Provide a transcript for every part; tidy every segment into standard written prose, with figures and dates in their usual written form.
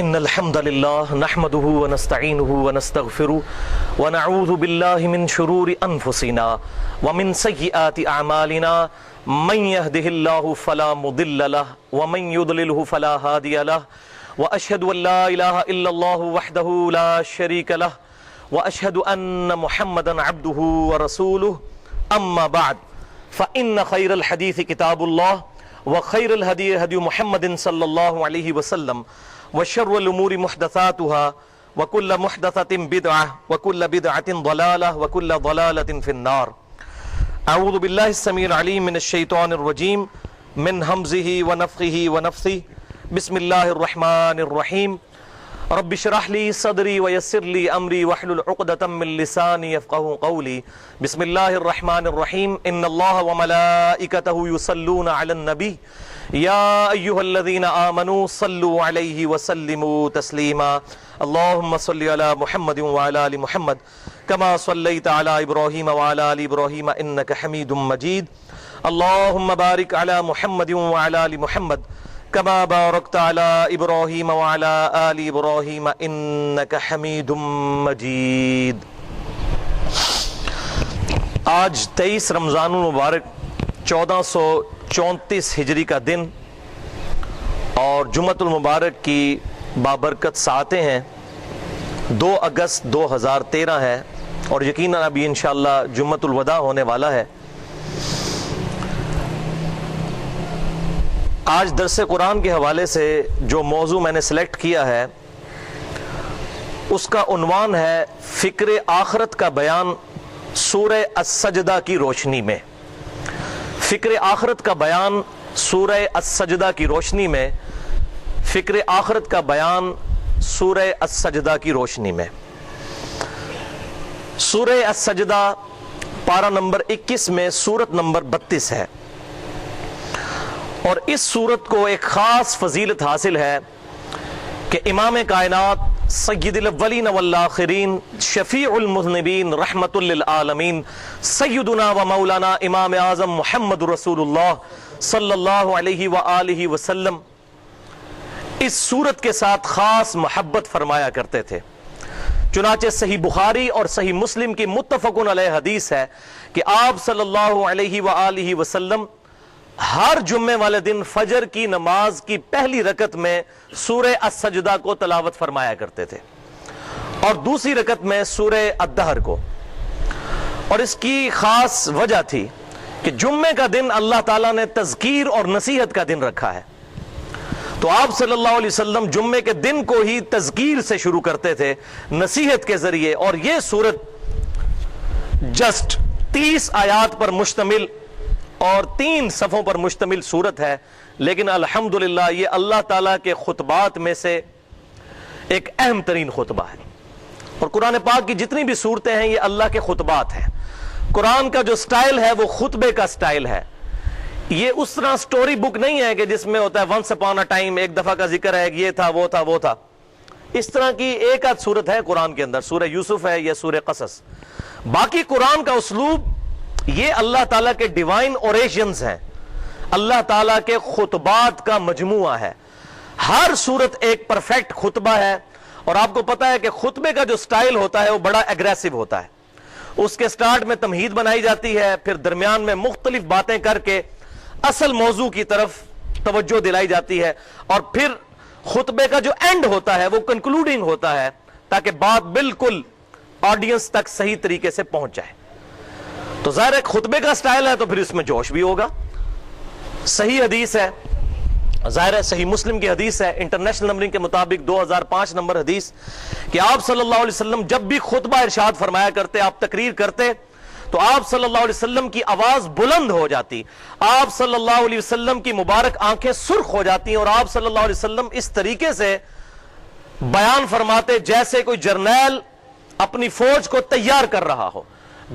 إن الحمد لله نحمده ونستعينه ونستغفره ونعوذ بالله من شرور أنفسنا ومن سيئات أعمالنا من يهده الله فلا مضل له ومن يضلله فلا هادي له وأشهد أن لا إله إلا الله وحده لا شريك له وأشهد أن محمدا عبده ورسوله أما بعد فإن خير الحديث كتاب الله وخير الهدي هدي محمد صلى الله عليه وسلم وشر الأمور محدثاتها وكل محدثة بدعة وكل بدعة ضلالة وكل ضلالة في النار. أعوذ بالله السميع العليم من الشيطان الرجيم من همزه ونفخه ونفثه. بسم الله الرحمن الرحيم. رب اشرح لي صدري ويسر لي أمري واحلل عقدة من لساني يفقهوا قولي. بسم الله الرحمن الرحيم. إن الله وملائكته يصلون على النبي يا أيها الذين آمنوا صلوا عليه وسلموا تسليما. اللهم صل على محمد وعلى آل محمد كما صليت على إبراهيم وعلى آل إبراهيم إنك حميد مجيد. اللهم بارك على محمد وعلى آل محمد كما باركت على إبراهيم وعلى آل إبراهيم إنك حميد مجيد. آج 23 رمضان المبارک 1434 ہجری کا دن اور جمعۃ المبارک کی بابرکت ساعتیں ہیں. 2 اگست 2013 ہے اور یقیناً ابھی انشاءاللہ جمعۃ الوداع ہونے والا ہے. آج درس قرآن کے حوالے سے جو موضوع میں نے سلیکٹ کیا ہے اس کا عنوان ہے فکر آخرت کا بیان سورہ السجدہ کی روشنی میں. فکر آخرت کا بیان سورہ السجدہ کی روشنی میں. فکر آخرت کا بیان سورہ السجدہ کی روشنی میں. سورہ السجدہ پارہ نمبر 21 میں سورت نمبر 32 ہے اور اس سورت کو ایک خاص فضیلت حاصل ہے کہ امام کائنات سید الاولین والآخرین شفیع المذنبین رحمت للعالمین سیدنا و مولانا امام اعظم محمد رسول اللہ صلی اللہ علیہ وآلہ وسلم اس سورت کے ساتھ خاص محبت فرمایا کرتے تھے. چنانچہ صحیح بخاری اور صحیح مسلم کی متفق علیہ حدیث ہے کہ آپ صلی اللہ علیہ وآلہ وسلم ہر جمعے والے دن فجر کی نماز کی پہلی رکعت میں سورہ السجدہ کو تلاوت فرمایا کرتے تھے اور دوسری رکعت میں سورہ الدہر کو. اور اس کی خاص وجہ تھی کہ جمعے کا دن اللہ تعالیٰ نے تذکیر اور نصیحت کا دن رکھا ہے تو آپ صلی اللہ علیہ وسلم جمعے کے دن کو ہی تذکیر سے شروع کرتے تھے نصیحت کے ذریعے. اور یہ سورت جسٹ 30 آیات پر مشتمل اور 3 صفوں پر مشتمل سورت ہے لیکن الحمدللہ یہ اللہ تعالیٰ کے خطبات میں سے ایک اہم ترین خطبہ ہے. اور قرآن پاک کی جتنی بھی سورتیں ہیں یہ اللہ کے خطبات ہیں. قرآن کا جو سٹائل ہے وہ خطبے کا سٹائل ہے. یہ اس طرح سٹوری بک نہیں ہے کہ جس میں ہوتا ہے ونس اپون اے ٹائم ایک دفعہ کا ذکر ہے یہ تھا وہ تھا وہ تھا. اس طرح کی ایک آدھ سورت ہے قرآن کے اندر، سورہ یوسف ہے یا سورہ قصص. باقی قرآن کا اسلوب یہ اللہ تعالیٰ کے ڈیوائن اوریشنز ہیں، اللہ تعالیٰ کے خطبات کا مجموعہ ہے. ہر سورت ایک پرفیکٹ خطبہ ہے. اور آپ کو پتا ہے کہ خطبے کا جو سٹائل ہوتا ہے وہ بڑا ایگریسو ہوتا ہے. اس کے سٹارٹ میں تمہید بنائی جاتی ہے، پھر درمیان میں مختلف باتیں کر کے اصل موضوع کی طرف توجہ دلائی جاتی ہے اور پھر خطبے کا جو اینڈ ہوتا ہے وہ کنکلوڈنگ ہوتا ہے تاکہ بات بالکل آڈینس تک صحیح طریقے سے پہنچ جائے. تو ظاہر ایک خطبے کا سٹائل ہے تو پھر اس میں جوش بھی ہوگا. صحیح حدیث ہے، ظاہر ہے صحیح مسلم کی حدیث ہے انٹرنیشنل نمبرنگ کے مطابق 2005 نمبر حدیث کہ آپ صلی اللہ علیہ وسلم جب بھی خطبہ ارشاد فرمایا کرتے، آپ تقریر کرتے تو آپ صلی اللہ علیہ وسلم کی آواز بلند ہو جاتی، آپ صلی اللہ علیہ وسلم کی مبارک آنکھیں سرخ ہو جاتی اور آپ صلی اللہ علیہ وسلم اس طریقے سے بیان فرماتے جیسے کوئی جرنیل اپنی فوج کو تیار کر رہا ہو.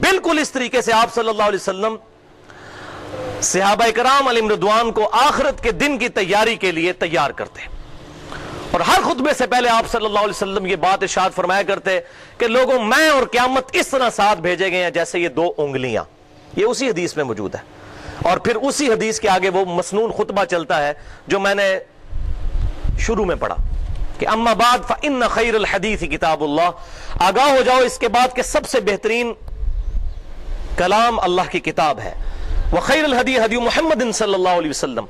بالکل اس طریقے سے آپ صلی اللہ علیہ وسلم صحابہ کرام علیہم رضوان کو آخرت کے دن کی تیاری کے لیے تیار کرتے. اور ہر خطبے سے پہلے آپ صلی اللہ علیہ وسلم یہ بات ارشاد فرمایا کرتے کہ لوگوں میں اور قیامت اس طرح ساتھ بھیجے گئے ہیں جیسے یہ 2 انگلیاں. یہ اسی حدیث میں موجود ہے. اور پھر اسی حدیث کے آگے وہ مسنون خطبہ چلتا ہے جو میں نے شروع میں پڑھا. کہ اما بعد فإن خیر الحدیث کتاب اللہ، آگاہ ہو جاؤ اس کے بعد کہ سب سے بہترین کلام اللہ کی کتاب ہے، وخیر الہدی ہدی محمد صلی اللہ علیہ وسلم،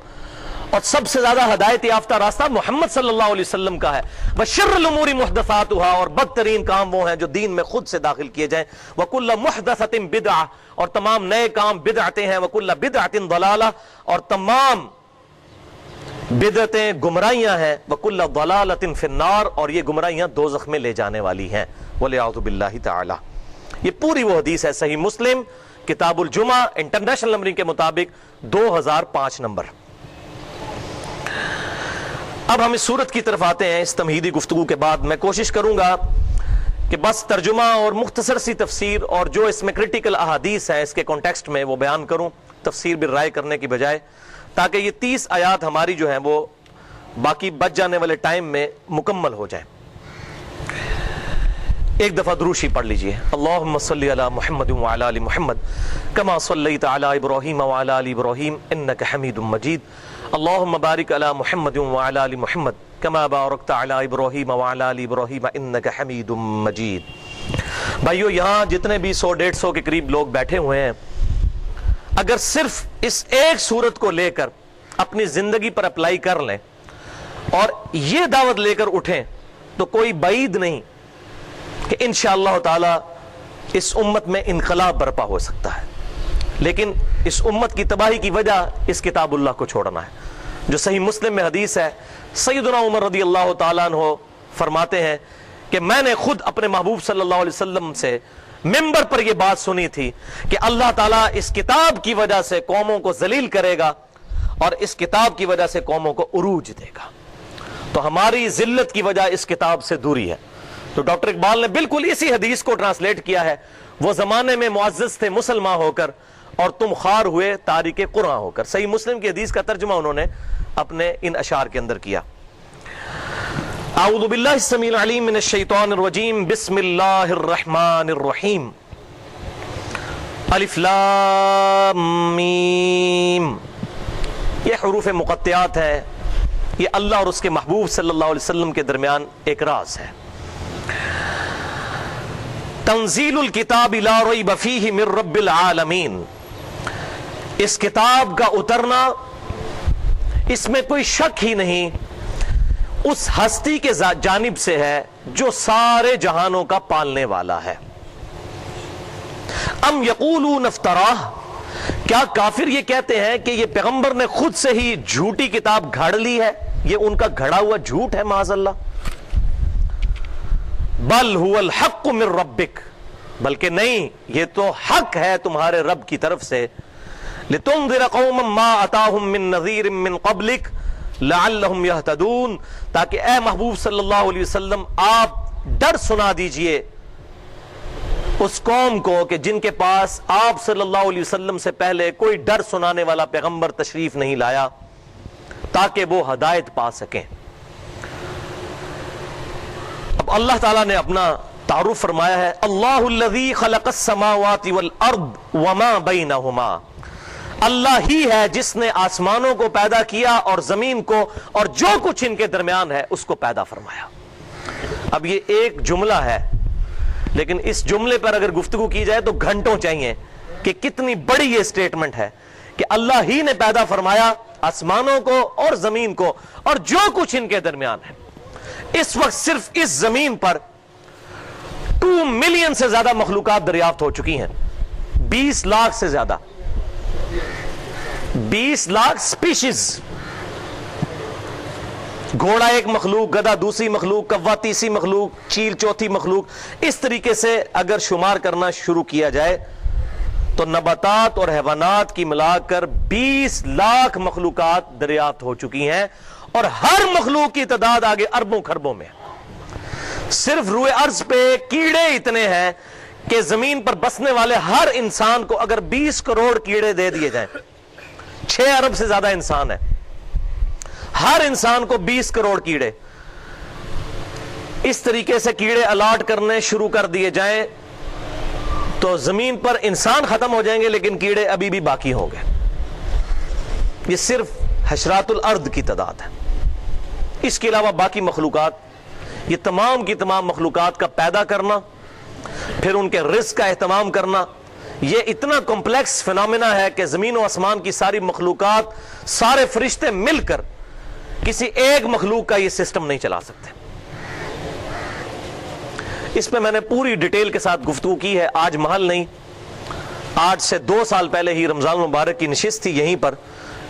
اور سب سے زیادہ ہدایت یافتہ راستہ محمد صلی اللہ علیہ وسلم کا ہے، وشر الامور محدثاتها، اور بدترین کام وہ ہیں جو دین میں خود سے داخل کیے جائیں، وکل محدثۃ بدعہ، اور تمام نئے کام بدعتیں ہیں، وکل بدعۃ ضلالہ، اور تمام بدعتیں گمراہیاں ہیں، وکل ضلالۃ فی النار، اور یہ گمراہیاں دوزخ میں لے جانے والی ہیں، والعیاذ باللہ تعالی۔ یہ پوری وہ حدیث ہے، صحیح مسلم کتاب الجمعہ انٹرنیشنل نمبرنگ کے مطابق 2005 نمبر۔ اب ہم اس صورت کی طرف آتے ہیں۔ اس تمہیدی گفتگو کے بعد میں کوشش کروں گا کہ بس ترجمہ اور مختصر سی تفسیر اور جو اس میں کریٹیکل احادیث ہیں اس کے کانٹیکسٹ میں وہ بیان کروں، تفسیر بالرائے کرنے کی بجائے، تاکہ یہ 30 آیات ہماری جو ہیں وہ باقی بچ جانے والے ٹائم میں مکمل ہو جائیں۔ ایک دفعہ دروشی پڑھ لیجئے، اللہم صلی علی محمد وعلی آل محمد کما صلیت علی ابراہیم وعلی آل ابراہیم انک حمید مجید، اللہم بارک علی محمد وعلی آل محمد کما بارکت علی ابراہیم وعلی آل ابراہیم انک حمید مجید۔ بھائیو، یہاں جتنے بھی 100-150 کے قریب لوگ بیٹھے ہوئے ہیں، اگر صرف اس ایک صورت کو لے کر اپنی زندگی پر اپلائی کر لیں اور یہ دعوت لے کر اٹھیں تو کوئی بعید نہیں کہ انشاءاللہ تعالی اس امت میں انقلاب برپا ہو سکتا ہے۔ لیکن اس امت کی تباہی کی وجہ اس کتاب اللہ کو چھوڑنا ہے۔ جو صحیح مسلم میں حدیث ہے، سیدنا عمر رضی اللہ تعالیٰ عنہ فرماتے ہیں کہ میں نے خود اپنے محبوب صلی اللہ علیہ وسلم سے ممبر پر یہ بات سنی تھی کہ اللہ تعالیٰ اس کتاب کی وجہ سے قوموں کو ذلیل کرے گا اور اس کتاب کی وجہ سے قوموں کو عروج دے گا۔ تو ہماری ذلت کی وجہ اس کتاب سے دوری ہے۔ تو ڈاکٹر اقبال نے بالکل اسی حدیث کو ٹرانسلیٹ کیا ہے، وہ زمانے میں معزز تھے مسلمان ہو کر اور تم خوار ہوئے تارک قرآن ہو کر۔ صحیح مسلم کی حدیث کا ترجمہ انہوں نے اپنے ان اشعار کے اندر کیا۔ اعوذ باللہ السمیع العلیم من الشیطان الرجیم، بسم اللہ الرحمن الرحیم، الف لام میم۔ یہ حروف مقطعات ہیں، یہ اللہ اور اس کے محبوب صلی اللہ علیہ وسلم کے درمیان ایک راز ہے۔ تنزیل الکتاب لا ریب فیہ من رب العالمین، اس کتاب کا اترنا اس میں کوئی شک ہی نہیں اس ہستی کے جانب سے ہے جو سارے جہانوں کا پالنے والا ہے۔ ام یقولون افتراہ، کیا کافر یہ کہتے ہیں کہ یہ پیغمبر نے خود سے ہی جھوٹی کتاب گھڑ لی ہے، یہ ان کا گھڑا ہوا جھوٹ ہے معاذ اللہ۔ بل هو الحق من ربک، بلکہ نہیں، یہ تو حق ہے تمہارے رب کی طرف سے۔ لتنذر قوما ما اتاهم من نذیر من قبلک لعلهم یہتدون، تاکہ اے محبوب صلی اللہ علیہ وسلم آپ ڈر سنا دیجئے اس قوم کو کہ جن کے پاس آپ صلی اللہ علیہ وسلم سے پہلے کوئی ڈر سنانے والا پیغمبر تشریف نہیں لایا، تاکہ وہ ہدایت پا سکیں۔ اب اللہ تعالیٰ نے اپنا تعارف فرمایا ہے، اللہ الذی خلق السماوات والارض وما بینہما، اللہ ہی ہے جس نے آسمانوں کو پیدا کیا اور زمین کو اور جو کچھ ان کے درمیان ہے اس کو پیدا فرمایا۔ اب یہ ایک جملہ ہے، لیکن اس جملے پر اگر گفتگو کی جائے تو گھنٹوں چاہیے کہ کتنی بڑی یہ سٹیٹمنٹ ہے کہ اللہ ہی نے پیدا فرمایا آسمانوں کو اور زمین کو اور جو کچھ ان کے درمیان ہے۔ اس وقت صرف اس زمین پر 2 ملین سے زیادہ مخلوقات دریافت ہو چکی ہیں، 20 لاکھ سے زیادہ، 20 لاکھ سپیشیز۔ گھوڑا ایک مخلوق، گدھا دوسری مخلوق، کوا تیسری مخلوق، چیل چوتھی مخلوق، اس طریقے سے اگر شمار کرنا شروع کیا جائے تو نباتات اور حیوانات کی ملا کر 20 لاکھ مخلوقات دریافت ہو چکی ہیں، اور ہر مخلوق کی تعداد آگے اربوں خربوں میں۔ صرف روئے ارض پہ کیڑے اتنے ہیں کہ زمین پر بسنے والے ہر انسان کو اگر 20 کروڑ کیڑے دے دیے جائیں، 6 ارب سے زیادہ انسان ہے، ہر انسان کو 20 کروڑ کیڑے، اس طریقے سے کیڑے الاٹ کرنے شروع کر دیے جائیں تو زمین پر انسان ختم ہو جائیں گے لیکن کیڑے ابھی بھی باقی ہوں گے۔ یہ صرف حشرات الارض کی تعداد ہے، اس کے علاوہ باقی مخلوقات یہ تمام کی تمام مخلوقات کا پیدا کرنا، پھر ان کے رزق کا اہتمام کرنا، یہ اتنا کمپلیکس فینومینا ہے کہ زمین و آسمان کی ساری مخلوقات، سارے فرشتے مل کر کسی ایک مخلوق کا یہ سسٹم نہیں چلا سکتے۔ اس پہ میں نے پوری ڈیٹیل کے ساتھ گفتگو کی ہے، آج محل نہیں، آج سے 2 سال پہلے ہی رمضان المبارک کی نشست تھی یہیں پر،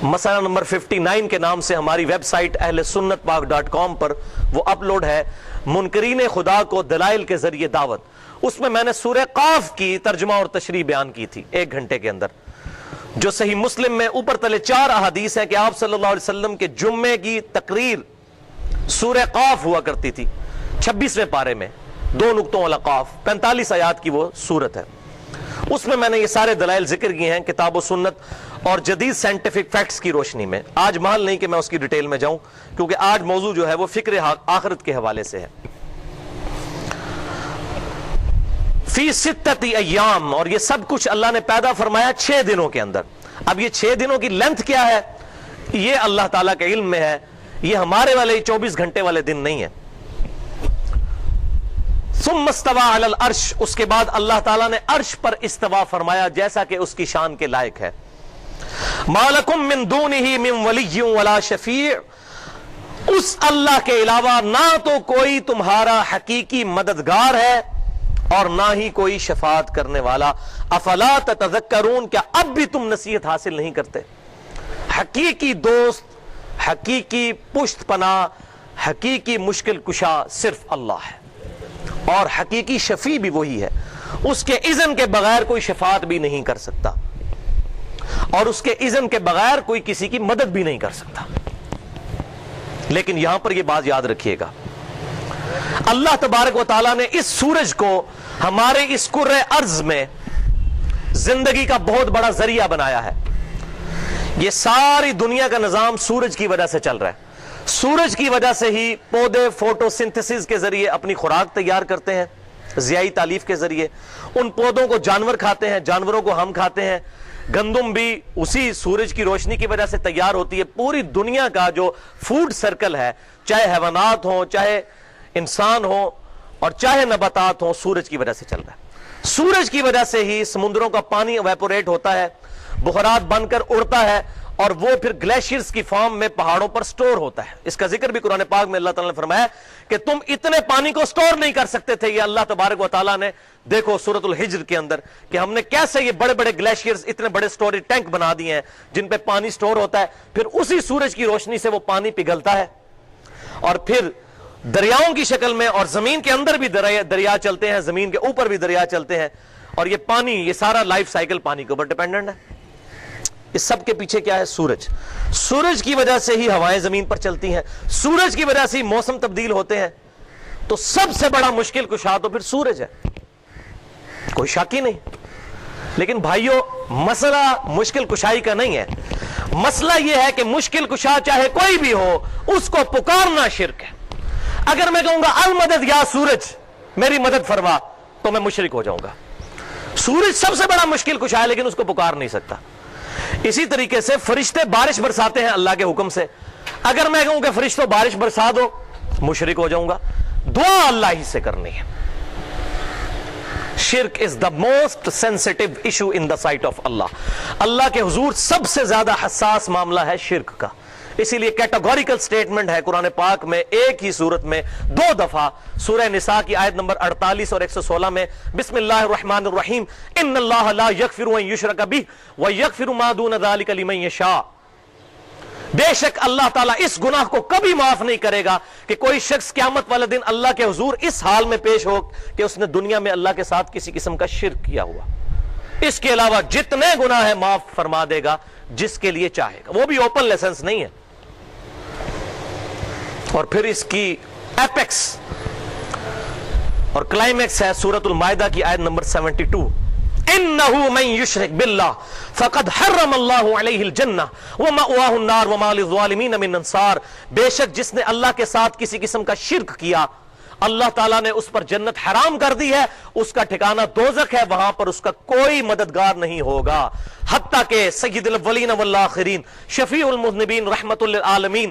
مسئلہ نمبر 59 کے نام سے ہماری ویب سائٹ اہلسنتپاک.com پر وہ اپلوڈ ہے، منکرین خدا کو دلائل کے ذریعے دعوت۔ اس میں میں نے سورہ قاف کی ترجمہ اور تشریح بیان کی تھی 1 گھنٹے کے اندر، جو صحیح مسلم میں اوپر تلے 4 احادیث ہیں کہ آپ صلی اللہ علیہ وسلم کے جمعے کی تقریر سورہ قاف ہوا کرتی تھی 26ویں پارے میں، 2 نقطوں والا قاف، 45 آیات کی وہ سورت ہے۔ اس میں نے یہ سارے دلائل ذکر کیے ہیں کتاب و سنت اور جدید سائنٹیفک فیکٹس کی روشنی میں۔ آج محل نہیں کہ میں اس کی ڈیٹیل میں جاؤں، کیونکہ آج موضوع جو ہے وہ فکر آخرت کے حوالے سے ہے۔ فی 6 ایام، اور یہ سب کچھ اللہ نے پیدا فرمایا 6 دنوں کے اندر۔ اب یہ 6 دنوں کی لینتھ کیا ہے یہ اللہ تعالیٰ کے علم میں ہے، یہ ہمارے والے 24 گھنٹے والے دن نہیں ہے۔ ثم استوى علی العرش، اس کے بعد اللہ تعالیٰ نے عرش پر استوا فرمایا جیسا کہ اس کی شان کے لائق ہے۔ ما لکم من دونہ من ولی ولا شفیع، اس اللہ کے علاوہ نہ تو کوئی تمہارا حقیقی مددگار ہے اور نہ ہی کوئی شفاعت کرنے والا۔ افلا تتذکرون، کیا اب بھی تم نصیحت حاصل نہیں کرتے؟ حقیقی دوست، حقیقی پشت پناہ، حقیقی مشکل کشا صرف اللہ ہے، اور حقیقی شفیع بھی وہی ہے۔ اس کے اذن کے بغیر کوئی شفاعت بھی نہیں کر سکتا، اور اس کے اذن کے بغیر کوئی کسی کی مدد بھی نہیں کر سکتا۔ لیکن یہاں پر یہ بات یاد رکھیے گا، اللہ تبارک و تعالیٰ نے اس سورج کو ہمارے اس کرۂ ارض میں زندگی کا بہت بڑا ذریعہ بنایا ہے۔ یہ ساری دنیا کا نظام سورج کی وجہ سے چل رہا ہے۔ سورج کی وجہ سے ہی پودے فوٹو سنتھسس کے ذریعے اپنی خوراک تیار کرتے ہیں، ضیائی تالیف کے ذریعے۔ ان پودوں کو جانور کھاتے ہیں، جانوروں کو ہم کھاتے ہیں۔ گندم بھی اسی سورج کی روشنی کی وجہ سے تیار ہوتی ہے۔ پوری دنیا کا جو فوڈ سرکل ہے، چاہے حیوانات ہوں، چاہے انسان ہوں، اور چاہے نباتات ہوں، سورج کی وجہ سے چل رہا ہے۔ سورج کی وجہ سے ہی سمندروں کا پانی ایویپوریٹ ہوتا ہے، بخارات بن کر اڑتا ہے، اور وہ پھر گلیشیئرز کی فارم میں پہاڑوں پر سٹور ہوتا ہے۔ اس کا ذکر بھی قرآن پاک میں اللہ تعالیٰ نے فرمایا کہ تم اتنے پانی کو سٹور نہیں کر سکتے تھے، یہ اللہ تبارک و تعالیٰ نے دیکھو سورۃ الحجر کے اندر کہ ہم نے کیسے یہ بڑے بڑے گلیشیئرز، اتنے بڑے سٹوریج ٹینک بنا دیے ہیں جن پہ پانی سٹور ہوتا ہے، پھر اسی سورج کی روشنی سے وہ پانی پگھلتا ہے، اور پھر دریاؤں کی شکل میں، اور زمین کے اندر بھی دریا چلتے ہیں، زمین کے اوپر بھی دریا چلتے ہیں، اور یہ پانی، یہ سارا لائف سائیکل پانی کے اوپر ڈیپینڈنٹ ہے۔ اس سب کے پیچھے کیا ہے؟ سورج۔ سورج کی وجہ سے ہی ہوائیں زمین پر چلتی ہیں، سورج کی وجہ سے ہی موسم تبدیل ہوتے ہیں۔ تو سب سے بڑا مشکل کشا تو پھر سورج ہے، کوئی شک ہی نہیں۔ لیکن بھائیو، مسئلہ مشکل کشائی کا نہیں ہے، مسئلہ یہ ہے کہ مشکل کشا چاہے کوئی بھی ہو، اس کو پکارنا شرک ہے۔ اگر میں کہوں گا المدد یا سورج میری مدد فرما، تو میں مشرک ہو جاؤں گا۔ سورج سب سے بڑا مشکل کشا ہے، لیکن اس کو پکار نہیں سکتا۔ اسی طریقے سے فرشتے بارش برساتے ہیں اللہ کے حکم سے، اگر میں کہوں کہ فرشتوں بارش برسا دو، مشرک ہو جاؤں گا۔ دعا اللہ ہی سے کرنی ہے۔ شرک is the most sensitive issue in the sight of اللہ۔ اللہ کے حضور سب سے زیادہ حساس معاملہ ہے شرک کا، اسی لیے کیٹاگوریکل سٹیٹمنٹ ہے قرآن پاک میں ایک ہی صورت میں 2 دفعہ، سورہ نساء کی آیت نمبر 48 اور 116 میں، بسم اللہ الرحمن الرحیم، ان اللہ لا یغفر ان یشرک بہ ویغفر ما دون ذلک لمن یشاء۔ بے شک اللہ تعالیٰ اس گناہ کو کبھی معاف نہیں کرے گا کہ کوئی شخص قیامت والے دن اللہ کے حضور اس حال میں پیش ہو کہ اس نے دنیا میں اللہ کے ساتھ کسی قسم کا شرک کیا ہوا۔ اس کے علاوہ جتنے گناہ ہیں معاف فرما دے گا جس کے لیے چاہے گا، وہ بھی اوپن لائسنس نہیں ہے۔ اور پھر اس کی ایپیکس اور کلائمیکس ہے سورۃ المائدہ کی آیت نمبر 72، انہ من یشرک باللہ فقد حرم اللہ علیہ الجنہ ومأواہ النار وما للظالمین من انصار۔ بے شک جس نے اللہ کے ساتھ کسی قسم کا شرک کیا، اللہ تعالیٰ نے اس پر جنت حرام کر دی ہے، اس کا ٹھکانہ دوزخ ہے، وہاں پر اس کا کوئی مددگار نہیں ہوگا۔ حتیٰ کہ سید الاولین والآخرین، شفیع المذنبین، رحمت للعالمین،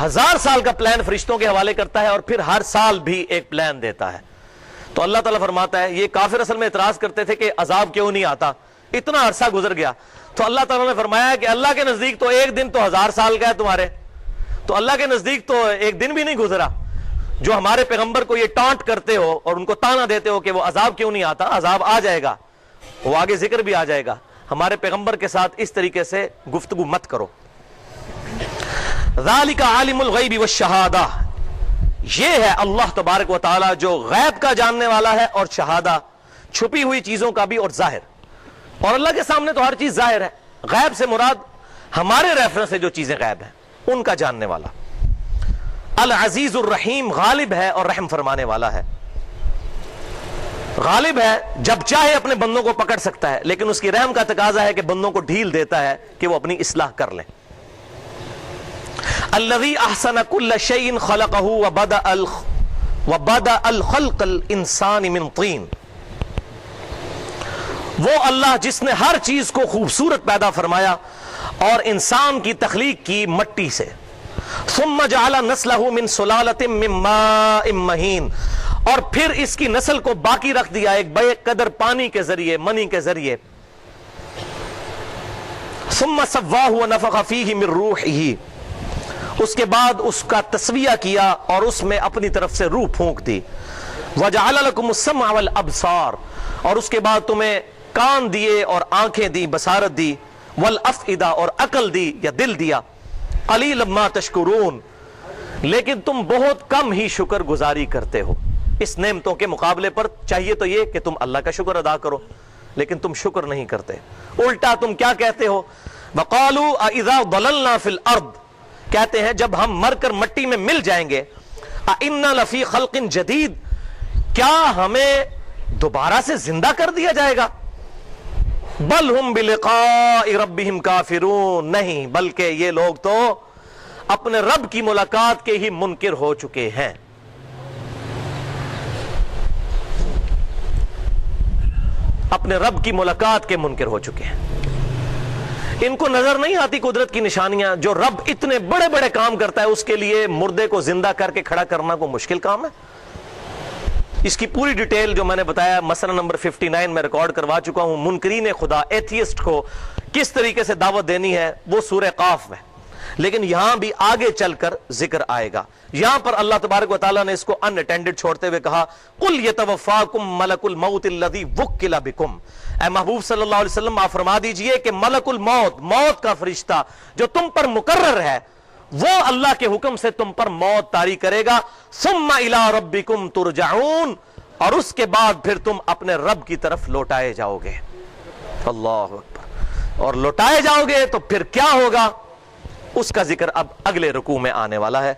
1000 سال کا پلان فرشتوں کے حوالے کرتا ہے اور پھر ہر سال بھی ایک پلان دیتا ہے. تو اللہ تعالیٰ فرماتا ہے یہ کافر اصل میں اعتراض کرتے تھے کہ عذاب کیوں نہیں آتا, اتنا عرصہ گزر گیا. تو اللہ تعالیٰ نے فرمایا کہ اللہ کے نزدیک تو ایک دن تو 1000 سال کا ہے تمہارے, تو اللہ کے نزدیک تو ایک دن بھی نہیں گزرا. جو ہمارے پیغمبر کو یہ ٹانٹ کرتے ہو اور ان کو تانا دیتے ہو کہ وہ عذاب کیوں نہیں آتا, عذاب آ جائے گا, وہ آگے ذکر بھی آ جائے گا. ہمارے پیغمبر کے ساتھ اس طریقے سے گفتگو مت کرو. ذالک عالم الغیب والشہادہ, یہ ہے اللہ تبارک و تعالی جو غیب کا جاننے والا ہے اور شہادہ, چھپی ہوئی چیزوں کا بھی اور ظاہر. اور اللہ کے سامنے تو ہر چیز ظاہر ہے. غیب سے مراد ہمارے ریفرنس سے جو چیزیں غیب ہیں ان کا جاننے والا. العزیز الرحیم, غالب ہے اور رحم فرمانے والا ہے. غالب ہے, جب چاہے اپنے بندوں کو پکڑ سکتا ہے, لیکن اس کی رحم کا تقاضا ہے کہ بندوں کو ڈھیل دیتا ہے کہ وہ اپنی اصلاح کر لیں. الذی احسن کل شیء خلقہ وبدأ الخلق الانسان من طین, وہ اللہ جس نے ہر چیز کو خوبصورت پیدا فرمایا اور انسان کی تخلیق کی مٹی سے. ثم جعل نسلہ من سلالۃ من ماء مہین, اور پھر اس کی نسل کو باقی رکھ دیا ایک بے قدر پانی کے ذریعے, منی کے ذریعے. ثم سواہ ونفخ فیہ من روحہ, اس کے بعد اس کا تسویہ کیا اور اس میں اپنی طرف سے روح پھونک دی. وجعل لکم السمع والابصار, اور اس کے بعد تمہیں کان دیے اور آنکھیں دی, بصارت دی. والافئدہ, اور عقل دی یا دل دیا. قلیلا ما تشکرون, لیکن تم بہت کم ہی شکر گزاری کرتے ہو. اس نعمتوں کے مقابلے پر چاہیے تو یہ کہ تم اللہ کا شکر ادا کرو, لیکن تم شکر نہیں کرتے. الٹا تم کیا کہتے ہو؟ وقالوا اذا ضللنا فی الارض, کہتے ہیں جب ہم مر کر مٹی میں مل جائیں گے, اِنَّا لَفِي خَلْقٍ جَدِيدٍ, کیا ہمیں دوبارہ سے زندہ کر دیا جائے گا؟ بل ہم بلقاء ربہم کافرون, نہیں بلکہ یہ لوگ تو اپنے رب کی ملاقات کے ہی منکر ہو چکے ہیں. اپنے رب کی ملاقات کے منکر ہو چکے ہیں. ان کو نظر نہیں آتی قدرت کی نشانیاں. جو رب اتنے بڑے بڑے کام کرتا ہے اس کے لیے مردے کو زندہ کر کے کھڑا کرنا کوئی مشکل کام ہے؟ اس کی پوری ڈیٹیل جو میں نے بتایا مسئلہ نمبر 59 میں ریکارڈ کروا چکا ہوں. منکرین خدا, ایتھیسٹ کو کس طریقے سے دعوت دینی ہے وہ سورہ قاف میں, لیکن یہاں بھی آگے چل کر ذکر آئے گا. یہاں پر اللہ تبارک و تعالیٰ نے اس کو ان اٹینڈڈ چھوڑتے ہوئے کہا قُلْ يَتَوَفَّاكُمْ مَلَكُ الْمَوْتِ الَّذِي وُكِّلَ بِكُمْ, اے محبوب صلی اللہ علیہ وسلم آپ فرما دیجئے کہ ملک الموت, موت کا فرشتہ جو تم پر مقرر ہے, وہ اللہ کے حکم سے تم پر موت طاری کرے گا. ثم الى ربکم ترجعون, اور اس کے بعد پھر تم اپنے رب کی طرف لوٹائے جاؤ گے. اللہ اکبر. اور لوٹائے جاؤ گے تو پھر کیا ہوگا اس کا ذکر اب اگلے رکوع میں آنے والا ہے.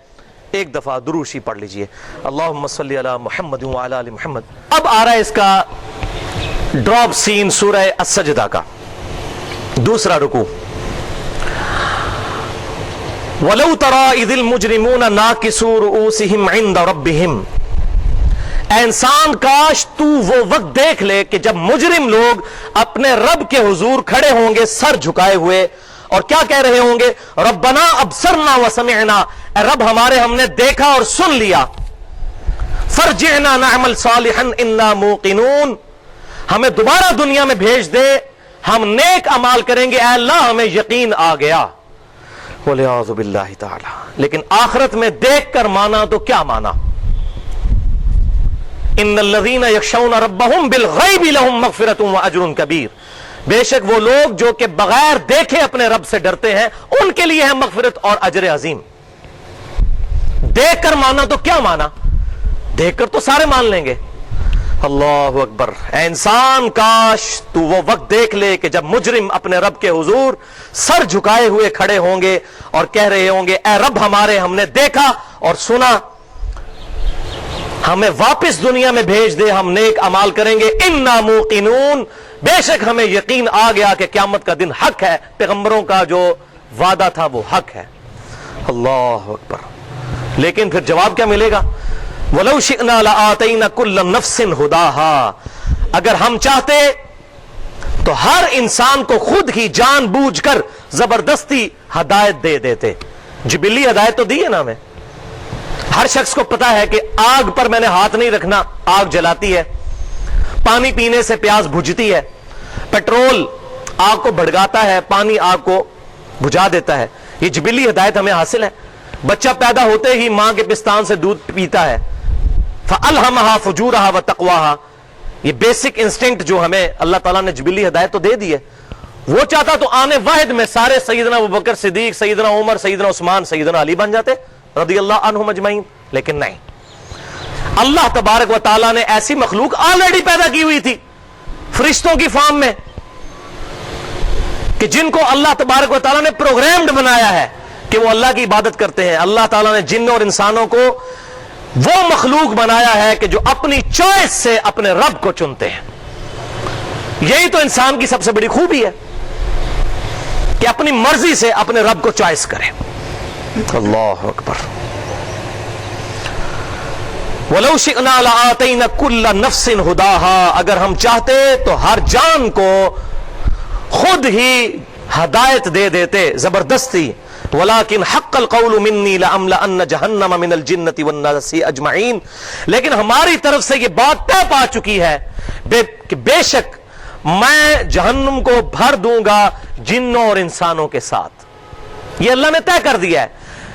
ایک دفعہ دروشی پڑھ لیجئے, اللہم صلی علی محمد وعلی آل محمد. اب آ رہا ہے اس کا ڈراپ سین سورہ السجدہ کا دوسرا رکوع. وَلَوْ تَرَى إِذِ الْمُجْرِمُونَ نَاكِسُو رُؤُوسِهِمْ عِنْدَ رَبِّهِمْ, اے انسان کاش تو وہ وقت دیکھ لے کہ جب مجرم لوگ اپنے رب کے حضور کھڑے ہوں گے سر جھکائے ہوئے, اور کیا کہہ رہے ہوں گے؟ ربنا ابصرنا وسمعنا, اے رب ہمارے ہم نے دیکھا اور سن لیا. فرجعنا نعمل صالحا انا موقنون, ہمیں دوبارہ دنیا میں بھیج دے, ہم نیک اعمال کریں گے, اے اللہ ہمیں یقین آ گیا. وَلِعَاذُ بِاللَّهِ تَعَالَى. لیکن آخرت میں دیکھ کر مانا تو کیا مانا؟ ان الذین یخشون ربهم بالغیب لهم مغفرۃ واجر کبیر, بے شک وہ لوگ جو کہ بغیر دیکھے اپنے رب سے ڈرتے ہیں ان کے لیے ہے مغفرت اور اجر عظیم. دیکھ کر مانا تو کیا مانا؟ دیکھ کر تو سارے مان لیں گے. اللہ اکبر. اے انسان کاش تو وہ وقت دیکھ لے کہ جب مجرم اپنے رب کے حضور سر جھکائے ہوئے کھڑے ہوں گے اور کہہ رہے ہوں گے اے رب ہمارے ہم نے دیکھا اور سنا, ہمیں واپس دنیا میں بھیج دے, ہم نیک اعمال کریں گے. انا موقنون, بے شک ہمیں یقین آ گیا کہ قیامت کا دن حق ہے, پیغمبروں کا جو وعدہ تھا وہ حق ہے. اللہ اکبر. لیکن پھر جواب کیا ملے گا؟ وَلَوْ شِئْنَا لَآتَيْنَا كُلَّ نَفْسٍ هُدَاهَا, اگر ہم چاہتے تو ہر انسان کو خود ہی جان بوجھ کر زبردستی ہدایت دے دیتے. جبلی ہدایت تو دی ہے نا ہمیں. ہر شخص کو پتا ہے کہ آگ پر میں نے ہاتھ نہیں رکھنا، آگ جلاتی ہے. پانی پینے سے پیاس بجھتی ہے. پیٹرول آگ کو بھڑکاتا ہے، پانی آگ کو بجھا دیتا ہے. یہ جبلی ہدایت ہمیں حاصل ہے. بچہ پیدا ہوتے ہی ماں کے پستان سے دودھ پیتا ہے. فَأَلْهَمَهَا فُجُورَهَا وَتَقْوَاهَا. یہ بیسک انسٹنکٹ جو ہمیں اللہ تعالیٰ نے جبلی ہدایت تو دے دی ہے. وہ چاہتا تو آنے واحد میں سارے سیدنا ابوبکر صدیق، سیدنا عمر، سیدنا عثمان، سیدنا علی بن جاتے رضی اللہ عنہم اجمعین، لیکن نہیں. اللہ تبارک و تعالیٰ نے ایسی مخلوق آلریڈی پیدا کی ہوئی تھی فرشتوں کی فارم میں کہ جن کو اللہ تبارک و تعالیٰ نے پروگرامڈ بنایا ہے کہ وہ اللہ کی عبادت کرتے ہیں. اللہ تعالیٰ نے جن اور انسانوں کو وہ مخلوق بنایا ہے کہ جو اپنی چوائس سے اپنے رب کو چنتے ہیں. یہی تو انسان کی سب سے بڑی خوبی ہے کہ اپنی مرضی سے اپنے رب کو چوائس کرے. اللہ اکبر. وَلَوْ شِئْنَا لَآتَيْنَا كُلَّ نَفْسٍ هُدَاهَا. اگر ہم چاہتے تو ہر جان کو خود ہی ہدایت دے دیتے زبردستی. وَلَكِنْ حَقَّ الْقَوْلُ مِنِّي لَأَمْلَأَنَّ جَهَنَّمَ مِنَ الْجِنَّةِ وَالنَّاسِ أَجْمَعِينَ. لیکن ہماری طرف سے یہ بات طے پا چکی ہے کہ بے شک میں جہنم کو بھر دوں گا جنوں اور انسانوں کے ساتھ. یہ اللہ نے طے کر دیا ہے.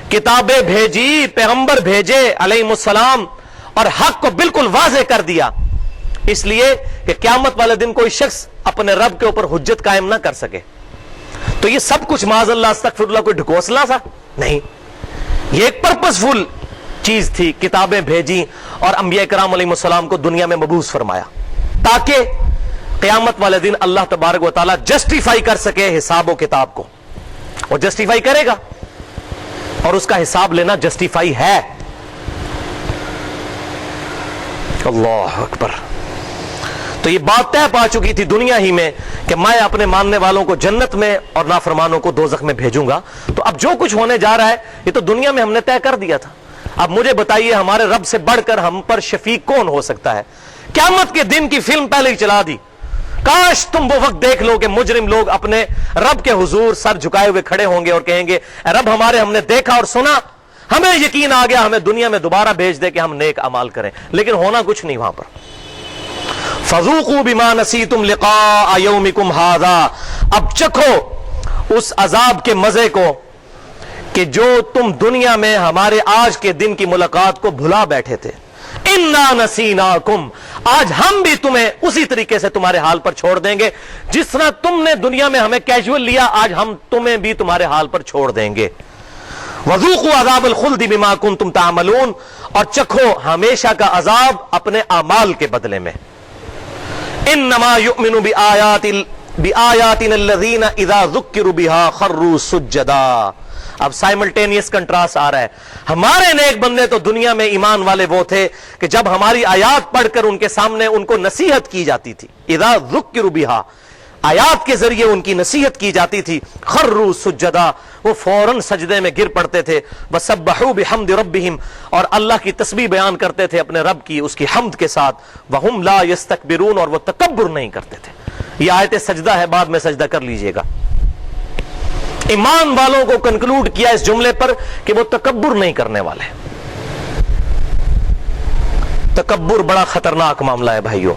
کتابیں بھیجی، پیغمبر بھیجے علیہم السلام، اور حق کو بالکل واضح کر دیا، اس لیے کہ قیامت والے دن کوئی شخص اپنے رب کے اوپر حجت قائم نہ کر سکے. تو یہ سب کچھ معاذ اللہ استغفر اللہ کوئی ڈھکوسلا سا نہیں، یہ ایک پرپسفل چیز تھی. کتابیں بھیجی اور انبیاء کرام علیہ السلام کو دنیا میں مبعوث فرمایا تاکہ قیامت والے دن اللہ تبارک و تعالیٰ جسٹیفائی کر سکے حساب و کتاب کو. وہ جسٹیفائی کرے گا اور اس کا حساب لینا جسٹیفائی ہے. اللہ اکبر. تو یہ بات طے پا چکی تھی دنیا ہی میں کہ میں اپنے ماننے والوں کو جنت میں اور نافرمانوں کو دوزخ میں بھیجوں گا. تو اب جو کچھ ہونے جا رہا ہے یہ تو دنیا میں ہم نے طے کر دیا تھا. اب مجھے بتائیے ہمارے رب سے بڑھ کر ہم پر شفیق کون ہو سکتا ہے؟ قیامت کے دن کی فلم پہلے ہی چلا دی. کاش تم وہ وقت دیکھ لو کہ مجرم لوگ اپنے رب کے حضور سر جھکائے ہوئے کھڑے ہوں گے اور کہیں گے اے رب ہمارے، ہم نے دیکھا اور سنا، ہمیں یقین آ گیا، ہمیں دنیا میں دوبارہ بھیج دے کہ ہم نیک اعمال کریں. لیکن ہونا کچھ نہیں وہاں پر. فَذُوقُوا بِمَا نَسِيتُمْ لِقَاءَ يَوْمِكُمْ هَذَا. اب چکھو اس عذاب کے مزے کو کہ جو تم دنیا میں ہمارے آج کے دن کی ملاقات کو بھلا بیٹھے تھے. اِنَّا نَسِينَاكُمْ. آج ہم بھی تمہیں اسی طریقے سے تمہارے حال پر چھوڑ دیں گے جس طرح تم نے دنیا میں ہمیں کیجول لیا، آج ہم تمہیں بھی تمہارے حال پر چھوڑ دیں گے. وَذُوقُوا عَذَابَ الْخُلْدِ بِمَا كُنْتُمْ تَعْمَلُونَ. اور چکھو ہمیشہ کا عذاب اپنے اعمال کے بدلے میں. انما یؤمن بآیاتنا الذین اذا ذکروا بها خروا سجدا. اب سائملٹینیس کنٹراسٹ آ رہا ہے. ہمارے نیک بندے تو دنیا میں ایمان والے وہ تھے کہ جب ہماری آیات پڑھ کر ان کے سامنے ان کو نصیحت کی جاتی تھی، اذا ذکروا بها، آیات کے ذریعے ان کی نصیحت کی جاتی تھی، خروا سجدا، وہ فوراً سجدے میں گر پڑتے تھے. وسبحوا بحمد ربهم، اور اللہ کی تسبیح بیان کرتے تھے اپنے رب کی، اس کی حمد کے ساتھ. وهم لا يستكبرون، اور وہ تکبر نہیں کرتے تھے. یہ آیت سجدہ ہے، بعد میں سجدہ کر لیجئے گا. ایمان والوں کو کنکلوڈ کیا اس جملے پر کہ وہ تکبر نہیں کرنے والے. تکبر بڑا خطرناک معاملہ ہے بھائیوں.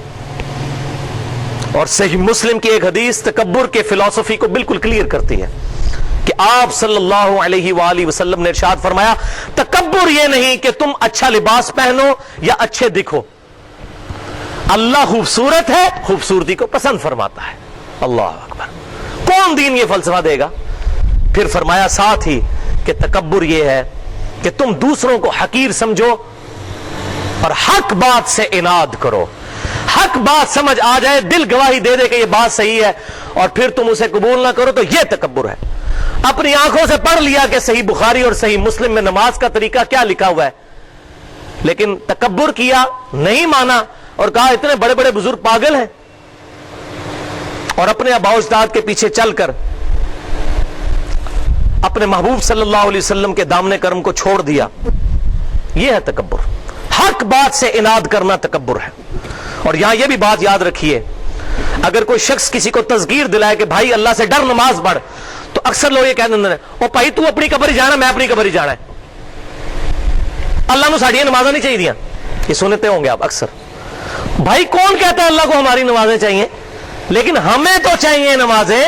اور صحیح مسلم کی ایک حدیث تکبر کے فلسفی کو بالکل کلیئر کرتی ہے کہ آپ صلی اللہ علیہ وآلہ وسلم نے ارشاد فرمایا تکبر یہ نہیں کہ تم اچھا لباس پہنو یا اچھے دکھو. اللہ خوبصورت ہے، خوبصورتی کو پسند فرماتا ہے. اللہ اکبر. کون دین یہ فلسفہ دے گا؟ پھر فرمایا ساتھ ہی کہ تکبر یہ ہے کہ تم دوسروں کو حقیر سمجھو اور حق بات سے اناد کرو. حق بات سمجھ آ جائے، دل گواہی دے دے کہ یہ بات صحیح ہے، اور پھر تم اسے قبول نہ کرو تو یہ تکبر ہے. اپنی آنکھوں سے پڑھ لیا کہ صحیح بخاری اور صحیح مسلم میں نماز کا طریقہ کیا لکھا ہوا ہے، لیکن تکبر کیا، نہیں مانا اور کہا اتنے بڑے بڑے بزرگ پاگل ہیں، اور اپنے آباء و اجداد کے پیچھے چل کر اپنے محبوب صلی اللہ علیہ وسلم کے دامن کرم کو چھوڑ دیا. یہ ہے تکبر. حق بات سے اناد کرنا تکبر ہے. اور یہاں یہ بھی بات یاد رکھیے، اگر کوئی شخص کسی کو تذکیر دلائے کہ بھائی اللہ سے ڈر، نماز پڑھ، تو اکثر لوگ یہ کہتے ہیں او بھائی تو اپنی قبر ہی جانا، میں اپنی قبر ہی جانا ہے، اللہ نو ساڑیاں نمازیں نہیں چاہیے دیا. یہ سنتے ہوں گے آپ اکثر. بھائی کون کہتا ہے اللہ کو ہماری نمازیں چاہیے؟ لیکن ہمیں تو چاہیے نمازیں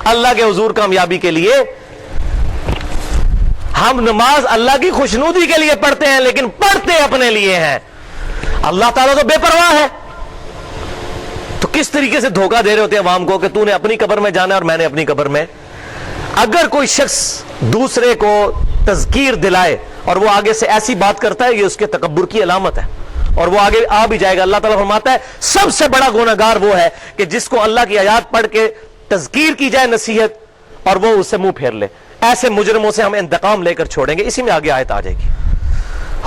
اللہ کے حضور کامیابی کے لیے. ہم نماز اللہ کی خوشنودی کے لیے پڑھتے ہیں، لیکن پڑھتے اپنے لیے ہیں. اللہ تعالیٰ تو بے پرواہ ہے. تو کس طریقے سے دھوکہ دے رہے ہوتے ہیں عوام کو کہ تو نے اپنی قبر میں جانا ہے اور میں نے اپنی قبر میں. اگر کوئی شخص دوسرے کو تذکیر دلائے اور وہ آگے سے ایسی بات کرتا ہے، یہ اس کے تکبر کی علامت ہے، اور وہ آگے آ بھی جائے گا. اللہ تعالیٰ فرماتا ہے سب سے بڑا گنہگار وہ ہے کہ جس کو اللہ کی آیات پڑھ کے تذکیر کی جائے، نصیحت، اور وہ اس سے منہ پھیر لے. ایسے مجرموں سے ہم انتقام لے کر چھوڑیں گے. اسی میں آگے آیت آ جائے گی.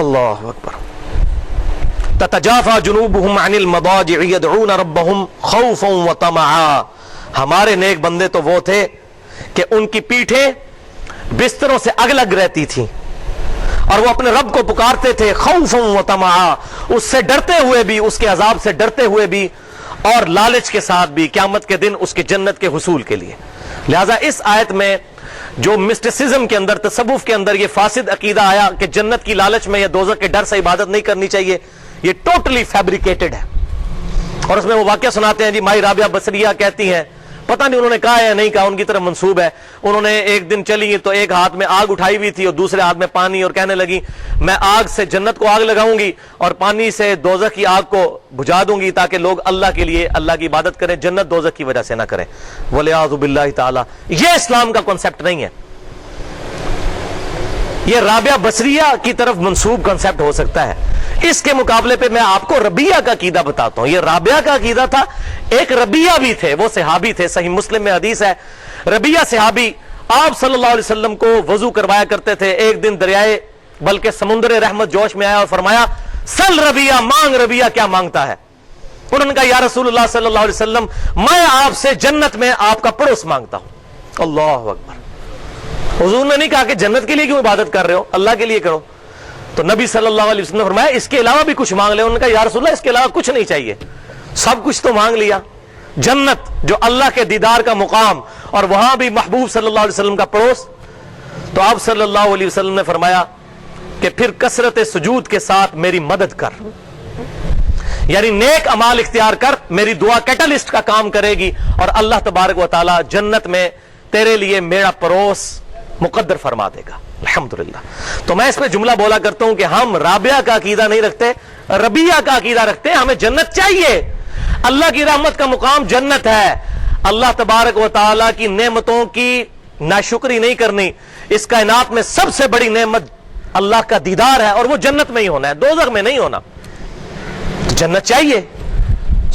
اللہ اکبر. تتجافى جنوبهم عن المضاجع يدعون ربهم خوفا وطمعا. ہمارے نیک بندے تو وہ تھے کہ ان کی پیٹھیں بستروں سے الگ رہتی تھیں اور وہ اپنے رب کو پکارتے تھے خوفا وطمعا، اس سے ڈرتے ہوئے بھی، اس کے عذاب سے ڈرتے ہوئے بھی، اور لالچ کے ساتھ بھی قیامت کے دن اس کی جنت کے حصول کے لیے. لہذا اس آیت میں جو مسٹسزم کے اندر، تصوف کے اندر یہ فاسد عقیدہ آیا کہ جنت کی لالچ میں یا دوزخ کے ڈر سے عبادت نہیں کرنی چاہیے، یہ ٹوٹلی فیبریکیٹڈ ہے. اور اس میں وہ واقعہ سناتے ہیں جی مائی رابعہ بصریہ کہتی ہیں، پتہ نہیں انہوں نے کہا یا نہیں کہا، ان کی طرف منسوب ہے، انہوں نے ایک دن چلی تو ایک ہاتھ میں آگ اٹھائی ہوئی تھی اور دوسرے ہاتھ میں پانی، اور کہنے لگی میں آگ سے جنت کو آگ لگاؤں گی اور پانی سے دوزخ کی آگ کو بجھا دوں گی تاکہ لوگ اللہ کے لیے اللہ کی عبادت کریں، جنت دوزخ کی وجہ سے نہ کریں. وَلِعَاذُ بِاللَّهِ تعالی. یہ اسلام کا کنسپٹ نہیں ہے. یہ رابعہ بصریہ کی طرف منسوب کنسپٹ ہو سکتا ہے. اس کے مقابلے پہ میں آپ کو ربیہ کا عقیدہ بتاتا ہوں. یہ رابعہ کا عقیدہ تھا. ایک ربیہ بھی تھے، وہ صحابی تھے، صحیح مسلم میں حدیث ہے. ربیہ صحابی آپ صلی اللہ علیہ وسلم کو وضو کروایا کرتے تھے. ایک دن دریائے بلکہ سمندر رحمت جوش میں آیا اور فرمایا سل ربیہ، مانگ ربیہ کیا مانگتا ہے. انہوں نے کہا یا رسول اللہ صلی اللہ علیہ وسلم میں آپ سے جنت میں آپ کا پڑوس مانگتا ہوں. اللہ اکبر. حضور نے نہیں کہا کہ جنت کے لیے کیوں عبادت کر رہے ہو، اللہ کے لیے کرو. تو نبی صلی اللہ علیہ وسلم نے فرمایا اس کے علاوہ بھی کچھ مانگ لے. انہوں نے کہا یا رسول اللہ اس کے علاوہ کچھ نہیں چاہیے، سب کچھ تو مانگ لیا. جنت جو اللہ کے دیدار کا مقام، اور وہاں بھی محبوب صلی اللہ علیہ وسلم کا پڑوس. تو آپ صلی اللہ علیہ وسلم نے فرمایا کہ پھر کثرت سجود کے ساتھ میری مدد کر، یعنی نیک اعمال اختیار کر، میری دعا کیٹلسٹ کا کام کرے گی اور اللہ تبارک و تعالی جنت میں تیرے لیے میرا پڑوس مقدر فرما دے گا. الحمدللہ. تو میں اس پہ جملہ بولا کرتا ہوں کہ ہم رابعہ کا عقیدہ نہیں رکھتے، ربیہ کا عقیدہ رکھتے ہیں. ہمیں جنت چاہیے، اللہ کی رحمت کا مقام جنت ہے. اللہ تبارک و تعالی کی نعمتوں کی ناشکری نہیں کرنی. اس کائنات میں سب سے بڑی نعمت اللہ کا دیدار ہے، اور وہ جنت میں ہی ہونا ہے، دوزخ میں نہیں ہونا. جنت چاہیے،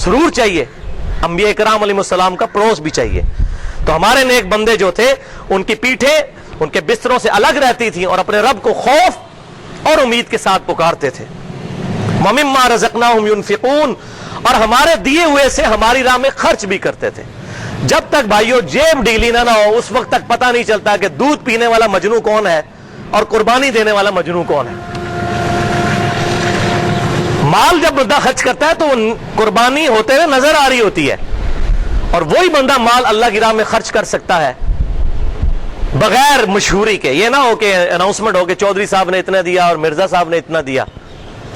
ضرور چاہیے. انبیاء کرام علیہ السلام کا پڑوس بھی چاہیے. تو ہمارے نیک بندے جو تھے ان کی پیٹھیں ان کے بستروں سے الگ رہتی تھیں اور اپنے رب کو خوف اور امید کے ساتھ پکارتے تھے. وَمِمَّا رَزَقْنَاهُمْ يُنْفِقُونَ. اور ہمارے دیے ہوئے سے ہماری راہ میں خرچ بھی کرتے تھے. جب تک بھائیو جیب ڈھیلی نہ ہو اس وقت تک پتہ نہیں چلتا کہ دودھ پینے والا مجنو کون ہے اور قربانی دینے والا مجنو کون ہے. مال جب بندہ خرچ کرتا ہے تو وہ قربانی ہوتے ہوئے نظر آ رہی ہوتی ہے، اور وہی بندہ مال اللہ کی راہ میں خرچ کر سکتا ہے بغیر مشہوری کے. یہ نہ ہو کہ اناؤنسمنٹ ہو کہ چودھری صاحب نے اتنا دیا اور مرزا صاحب نے اتنا دیا.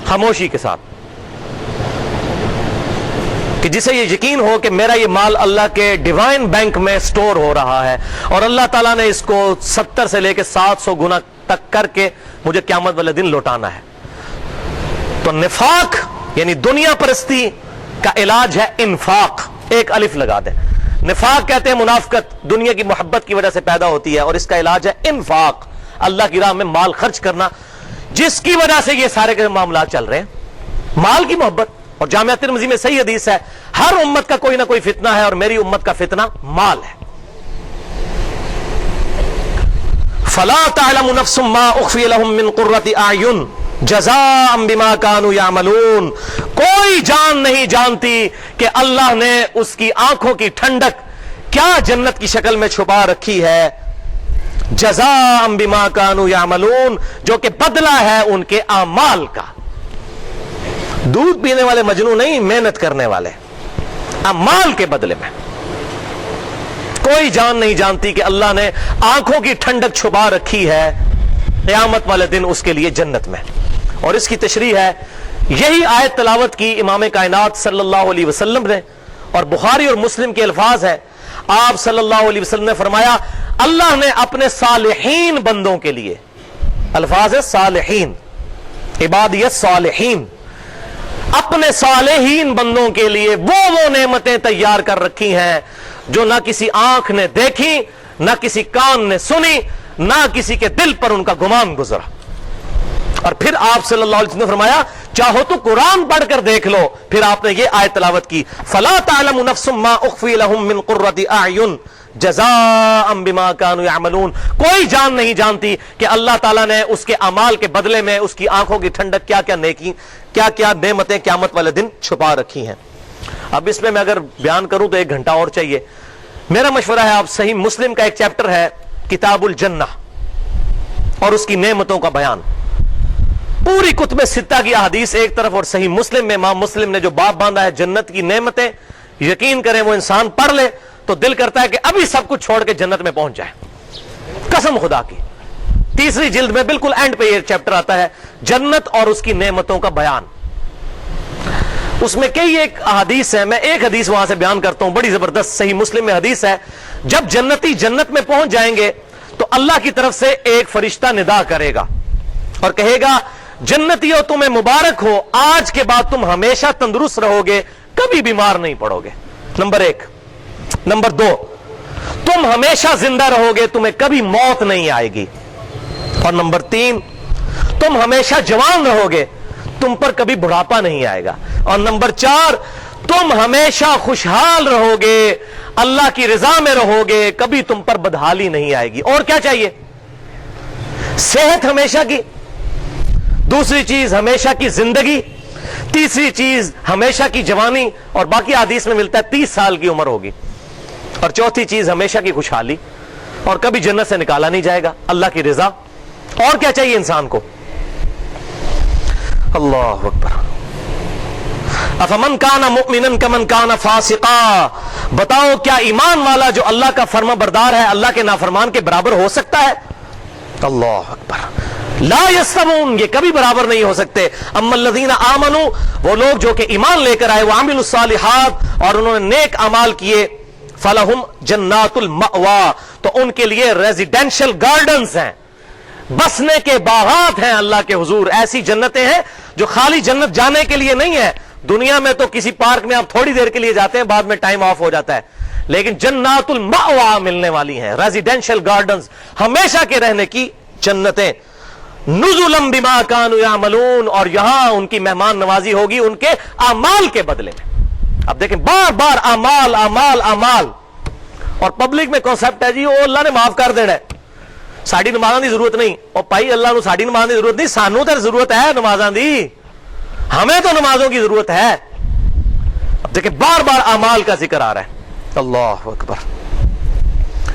خاموشی کے ساتھ، کہ جسے یہ یقین ہو کہ میرا یہ مال اللہ کے ڈیوائن بینک میں سٹور ہو رہا ہے اور اللہ تعالیٰ نے اس کو 70 سے لے کے 700 گنا تک کر کے مجھے قیامت والے دن لوٹانا ہے. تو نفاق یعنی دنیا پرستی کا علاج ہے انفاق. ایک الف لگا دیں. نفاق کہتے ہیں منافقت، دنیا کی محبت کی وجہ سے پیدا ہوتی ہے، اور اس کا علاج ہے انفاق، اللہ کی راہ میں مال خرچ کرنا، جس کی وجہ سے یہ سارے کے معاملات چل رہے ہیں، مال کی محبت. اور جامعہ ترمذی میں صحیح حدیث ہے ہر امت کا کوئی نہ کوئی فتنہ ہے اور میری امت کا فتنہ مال ہے. فلا تعلم نفس ما اخفی لهم من قرۃ اعین جزاء بما كانوا يعملون. کوئی جان نہیں جانتی کہ اللہ نے اس کی آنکھوں کی ٹھنڈک کیا جنت کی شکل میں چھپا رکھی ہے. جزاء بما كانوا يعملون، جو کہ بدلہ ہے ان کے اعمال کا. دودھ پینے والے مجنو نہیں، محنت کرنے والے اعمال کے بدلے میں. کوئی جان نہیں جانتی کہ اللہ نے آنکھوں کی ٹھنڈک چھپا رکھی ہے قیامت والے دن اس کے لیے جنت میں. اور اس کی تشریح ہے یہی آیت تلاوت کی امام کائنات صلی اللہ علیہ وسلم نے, اور بخاری اور مسلم کے الفاظ ہیں. آپ صلی اللہ علیہ وسلم نے فرمایا اللہ نے اپنے صالحین بندوں کے لیے, الفاظ ہے صالحین, عبادی الصالحین, اپنے صالحین بندوں کے لیے وہ نعمتیں تیار کر رکھی ہیں جو نہ کسی آنکھ نے دیکھی, نہ کسی کان نے سنی, نہ کسی کے دل پر ان کا گمان گزرا. اور پھر آپ صلی اللہ علیہ وسلم نے فرمایا چاہو تو قرآن پڑھ کر دیکھ لو. پھر آپ نے یہ آیت تلاوت کی فلا تعلم نفس ما اخفی لهم من قرۃ اعین جزاء بما كانوا يعملون. کوئی جان نہیں جانتی کہ اللہ تعالیٰ نے اس کے اعمال کے بدلے میں اس کی آنکھوں کی ٹھنڈک کیا کیا نیکی, کیا کیا نعمتیں قیامت والے دن چھپا رکھی ہیں. اب اس میں اگر بیان کروں تو 1 گھنٹہ اور چاہیے. میرا مشورہ ہے آپ صحیح مسلم کا ایک چیپٹر ہے کتاب الجنہ اور اس کی نعمتوں کا بیان, پوری کتب ستہ کی احادیث ایک طرف اور صحیح مسلم میں امام مسلم نے جو باب باندھا ہے جنت کی نعمتیں, یقین کریں وہ انسان پڑھ لے تو دل کرتا ہے کہ ابھی سب کچھ چھوڑ کے جنت میں پہنچ جائے, قسم خدا کی. 3 جلد میں بالکل اینڈ پہ یہ چیپٹر آتا ہے جنت اور اس کی نعمتوں کا بیان. اس میں کئی ایک احادیث ہیں, میں ایک حدیث وہاں سے بیان کرتا ہوں, بڑی زبردست صحیح مسلم میں حدیث ہے. جب جنتی جنت میں پہنچ جائیں گے تو اللہ کی طرف سے ایک فرشتہ ندا کرے گا اور کہے گا جنتیوں تمہیں مبارک ہو, آج کے بعد تم ہمیشہ تندرست رہو گے, کبھی بیمار نہیں پڑو گے. نمبر 1. نمبر 2, تم ہمیشہ زندہ رہو گے, تمہیں کبھی موت نہیں آئے گی. اور نمبر 3, تم ہمیشہ جوان رہو گے, تم پر کبھی بڑھاپا نہیں آئے گا. اور نمبر 4, تم ہمیشہ خوشحال رہو گے, اللہ کی رضا میں رہو گے, کبھی تم پر بدحالی نہیں آئے گی. اور کیا چاہیے؟ صحت ہمیشہ کی, دوسری چیز ہمیشہ کی زندگی, تیسری چیز ہمیشہ کی جوانی, اور باقی حدیث میں ملتا ہے 30 سال کی عمر ہوگی, اور چوتھی چیز ہمیشہ کی خوشحالی, اور کبھی جنت سے نکالا نہیں جائے گا, اللہ کی رضا. اور کیا چاہیے انسان کو؟ اللہ اکبر. افمن کان مؤمنا کمن کان فاسقا, بتاؤ کیا ایمان والا جو اللہ کا فرما بردار ہے اللہ کے نافرمان کے برابر ہو سکتا ہے؟ اللہ اکبر. لا یستوون, یہ کبھی برابر نہیں ہو سکتے. اما الذین آمنوا, وہ لوگ جو کہ ایمان لے کر آئے, وعملوا الصالحات, اور انہوں نے نیک اعمال کیے, فلہم جنات المأوا, تو ان کے لیے ریزیڈینشل گارڈنز ہیں, بسنے کے باغات ہیں اللہ کے حضور. ایسی جنتیں ہیں جو خالی جنت جانے کے لیے نہیں ہے. دنیا میں تو کسی پارک میں آپ تھوڑی دیر کے لیے جاتے ہیں, بعد میں ٹائم آف ہو جاتا ہے, لیکن جنات المأوا ملنے والی ہیں, ریزیڈینشل گارڈنز, ہمیشہ کے رہنے کی جنتیں. نزلا بما كانوا يعملون, اور یہاں ان کی مہمان نوازی ہوگی ان کے اعمال کے بدلے میں. اب دیکھیں بار بار اعمال اعمال اعمال, اور پبلک میں کانسیپٹ ہے جی وہ اللہ نے معاف کر دینا ہے, ساڑی نمازاں دی ضرورت نہیں. اور بھائی اللہ نو ساڑی نماز دی ضرورت نہیں, سانو تو ضرورت ہے نمازاں دی, ہمیں تو نمازوں کی ضرورت ہے. اب دیکھیں بار بار اعمال کا ذکر آ رہا ہے. اللہ اکبر.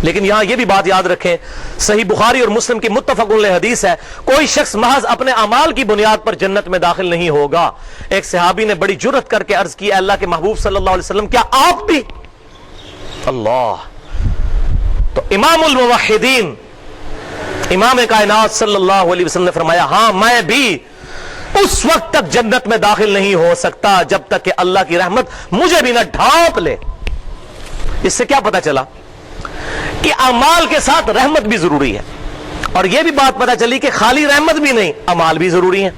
لیکن یہاں یہ بھی بات یاد رکھیں, صحیح بخاری اور مسلم کی متفق علیہ حدیث ہے, کوئی شخص محض اپنے اعمال کی بنیاد پر جنت میں داخل نہیں ہوگا. ایک صحابی نے بڑی جرت کر کے عرض کی, اللہ کے محبوب صلی اللہ علیہ وسلم کیا آپ بھی؟ اللہ. تو امام الموحدین امام کائنات صلی اللہ علیہ وسلم نے فرمایا ہاں میں بھی اس وقت تک جنت میں داخل نہیں ہو سکتا جب تک کہ اللہ کی رحمت مجھے بھی نہ ڈھانپ لے. اس سے کیا پتا چلا کہ اعمال کے ساتھ رحمت بھی ضروری ہے, اور یہ بھی بات پتا چلی کہ خالی رحمت بھی نہیں, اعمال بھی ضروری ہیں.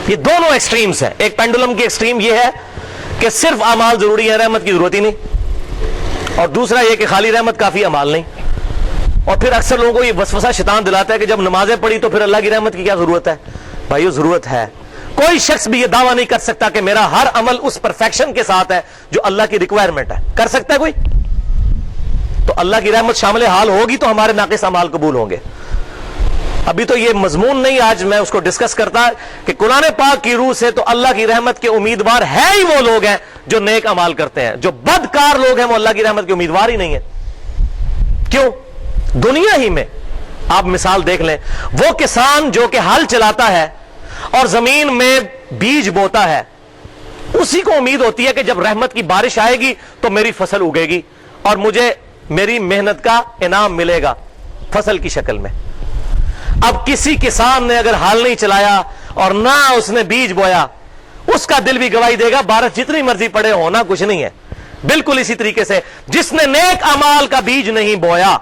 یہ دونوں ایکسٹریمز ہیں. ایک پینڈولم کی ایکسٹریم یہ ہے کہ صرف اعمال ضروری ہے, رحمت کی ضرورت ہی نہیں, اور دوسرا یہ کہ خالی رحمت کافی, اعمال نہیں. اور پھر اکثر لوگوں کو یہ وسوسہ شیطان دلاتا ہے کہ جب نمازیں پڑھی تو پھر اللہ کی رحمت کی کیا ضرورت ہے. بھائیو ضرورت ہے. کوئی شخص بھی یہ دعویٰ نہیں کر سکتا کہ میرا ہر عمل اس پرفیکشن کے ساتھ ہے جو اللہ کی ریکوائرمنٹ ہے. کر سکتا ہے کوئی؟ تو اللہ کی رحمت شامل حال ہوگی تو ہمارے ناقص اعمال قبول ہوں گے. ابھی تو یہ مضمون نہیں, آج میں اس کو ڈسکس کرتا کہ قرآن پاک کی روح سے تو اللہ کی رحمت کے امیدوار ہے ہی وہ لوگ ہیں جو نیک اعمال کرتے ہیں. جو بدکار لوگ ہیں وہ اللہ کی رحمت کے امیدوار ہی نہیں ہیں. کیوں؟ دنیا ہی میں آپ مثال دیکھ لیں, وہ کسان جو کہ ہل چلاتا ہے اور زمین میں بیج بوتا ہے, اسی کو امید ہوتی ہے کہ جب رحمت کی بارش آئے گی تو میری فصل اگے گی اور مجھے میری محنت کا انعام ملے گا فصل کی شکل میں. اب کسی کسان نے اگر ہل نہیں چلایا اور نہ اس نے بیج بویا, اس کا دل بھی گواہی دے گا بارش جتنی مرضی پڑے ہونا کچھ نہیں ہے. بالکل اسی طریقے سے جس نے نیک اعمال کا بیج نہیں بویا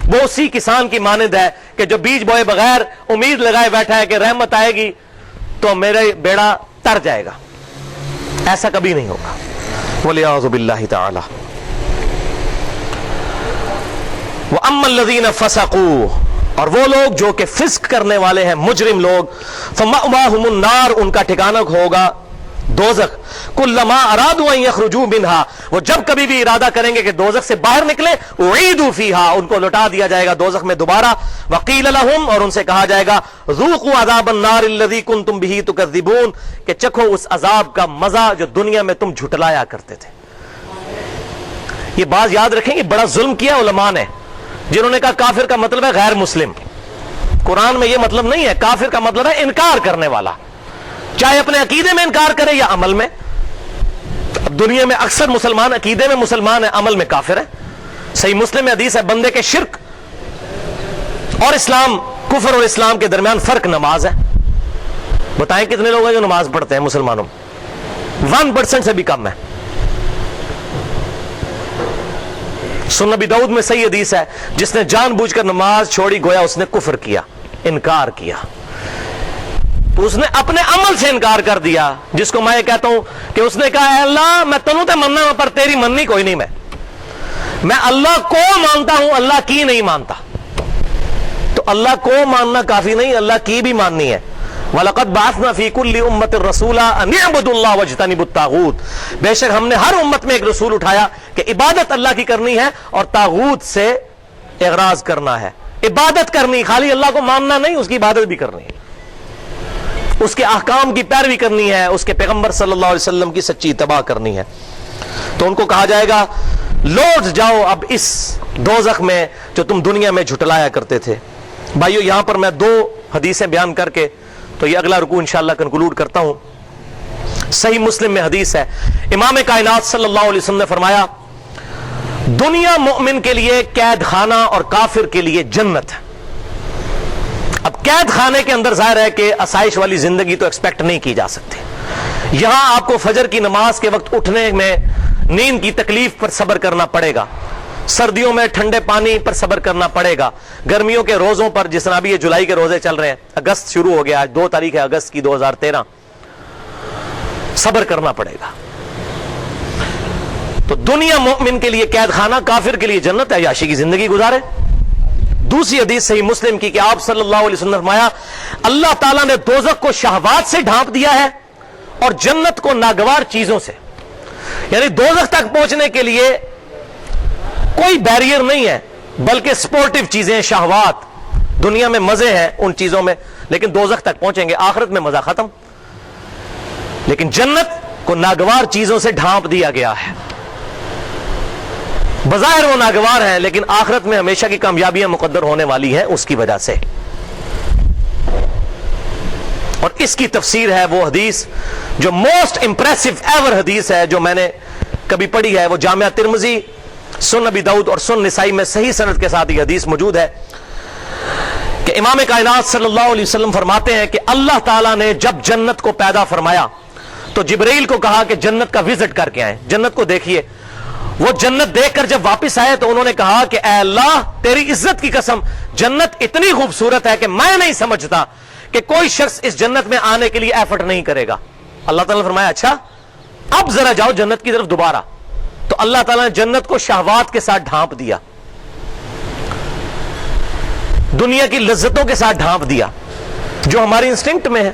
وہ اسی کسان کی مانند ہے کہ جو بیج بوئے بغیر امید لگائے بیٹھا ہے کہ رحمت آئے گی تو میرے بیڑا تر جائے گا. ایسا کبھی نہیں ہوگا. وَلِعَاذُ بِاللَّهِ تَعَالَى. وَأَمَّا الَّذِينَ فَسَقُوا, اور وہ لوگ جو کہ فسق کرنے والے ہیں, مجرم لوگ, فَمَأْوَاهُمُ النَّارُ, ان کا ٹھکانہ ہوگا دوزخ. کلما ارادوا ان یخرجوا منها, وہ جب کبھی بھی ارادہ کریں گے کہ دوزخ سے باہر نکلے, اعیدوا فیہا, ان کو لوٹا دیا جائے گا دوزخ میں دوبارہ. وقیل لهم, اور ان سے کہا جائے گا, ذوقوا عذاب النار الذی کنتم بہ تکذبون, کہ چکھو اس عذاب کا مزہ جو دنیا میں تم جھٹلایا کرتے تھے. یہ بات یاد رکھیں کہ بڑا ظلم کیا علماء نے, جنہوں نے کہا کافر کا مطلب ہے غیر مسلم. قرآن میں یہ مطلب نہیں ہے. کافر کا مطلب ہے انکار کرنے والا, چاہے اپنے عقیدے میں انکار کرے یا عمل میں. اب دنیا میں اکثر مسلمان عقیدے میں مسلمان ہے, عمل میں کافر ہے. صحیح مسلم میں حدیث ہے, بندے کے شرک اور اسلام, کفر اور اسلام کے درمیان فرق نماز ہے. بتائیں کتنے لوگ ہیں جو نماز پڑھتے ہیں مسلمانوں میں؟ 1% سے بھی کم ہے. سنن ابی داؤد میں صحیح حدیث ہے, جس نے جان بوجھ کر نماز چھوڑی گویا اس نے کفر کیا, انکار کیا. تو اس نے اپنے عمل سے انکار کر دیا, جس کو میں کہتا ہوں کہ اس نے کہا, اے اللہ میں تنوں تے مننا پر تیری مننی کوئی نہیں. میں اللہ کو مانتا ہوں, اللہ کی نہیں مانتا. تو اللہ کو ماننا کافی نہیں, اللہ کی بھی ماننی ہے. وَلَقَدْ بَعَثْنَا فِي كُلِّ أُمَّةٍ رَسُولًا أَنِ اعْبُدُوا اللَّهَ وَاجْتَنِبُوا الطَّاغُوتَ, بے شک ہم نے ہر امت میں ایک رسول اٹھایا کہ عبادت اللہ کی کرنی ہے اور طاغوت سے اغراض کرنا ہے. عبادت کرنی, خالی اللہ کو ماننا نہیں, اس کی عبادت بھی کرنی ہے, اس کے احکام کی پیروی کرنی ہے, اس کے پیغمبر صلی اللہ علیہ وسلم کی سچی اتباع کرنی ہے. تو ان کو کہا جائے گا لوٹ جاؤ اب اس دوزخ میں جو تم دنیا میں جھٹلایا کرتے تھے. بھائیو یہاں پر میں 2 حدیثیں بیان کر کے تو یہ اگلا رکوع انشاءاللہ کنکلوڈ کرتا ہوں. صحیح مسلم میں حدیث ہے, امام کائنات صلی اللہ علیہ وسلم نے فرمایا, دنیا مومن کے لیے قید خانہ اور کافر کے لیے جنت ہے. اب قید خانے کے اندر ظاہر ہے کہ آسائش والی زندگی تو ایکسپیکٹ نہیں کی جا سکتی. یہاں آپ کو فجر کی نماز کے وقت اٹھنے میں نیند کی تکلیف پر صبر کرنا پڑے گا, سردیوں میں ٹھنڈے پانی پر صبر کرنا پڑے گا, گرمیوں کے روزوں پر, جس طرح ابھی یہ جولائی کے روزے چل رہے ہیں, اگست شروع ہو گیا, آج 2 تاریخ ہے اگست کی 2013, صبر کرنا پڑے گا. تو دنیا مومن کے لیے قید خانہ, کافر کے لیے جنت ہے, عیاشی کی زندگی گزارے. دوسری حدیث صحیح مسلم کی کہ آپ صلی اللہ علیہ وسلم نے فرمایا, اللہ تعالیٰ نے دوزخ کو شہوات سے ڈھانپ دیا ہے اور جنت کو ناگوار چیزوں سے. یعنی دوزخ تک پہنچنے کے لیے کوئی بیریئر نہیں ہے, بلکہ سپورٹیو چیزیں, شہوات. دنیا میں مزے ہیں ان چیزوں میں, لیکن دوزخ تک پہنچیں گے, آخرت میں مزہ ختم. لیکن جنت کو ناگوار چیزوں سے ڈھانپ دیا گیا ہے. بظاہر وہ ناگوار ہیں, لیکن آخرت میں ہمیشہ کی کامیابیاں مقدر ہونے والی ہیں اس کی وجہ سے. اور اس کی تفسیر ہے وہ حدیث جو موسٹ امپریسو ایور حدیث ہے جو میں نے کبھی پڑھی ہے, وہ جامعہ ترمذی, سنن ابی داؤد اور سنن نسائی میں صحیح سند کے ساتھ یہ حدیث موجود ہے کہ امام کائنات صلی اللہ علیہ وسلم فرماتے ہیں کہ اللہ تعالیٰ نے جب جنت کو پیدا فرمایا تو جبرائیل کو کہا کہ جنت کا وزٹ کر کے آئیں, جنت کو دیکھیے. وہ جنت دیکھ کر جب واپس آئے تو انہوں نے کہا کہ اے اللہ تیری عزت کی قسم, جنت اتنی خوبصورت ہے کہ میں نہیں سمجھتا کہ کوئی شخص اس جنت میں آنے کے لیے ایفرٹ نہیں کرے گا. اللہ تعالیٰ نے فرمایا اچھا اب ذرا جاؤ جنت کی طرف دوبارہ. تو اللہ تعالیٰ نے جنت کو شہوات کے ساتھ ڈھانپ دیا, دنیا کی لذتوں کے ساتھ ڈھانپ دیا جو ہماری انسٹنکٹ میں ہے,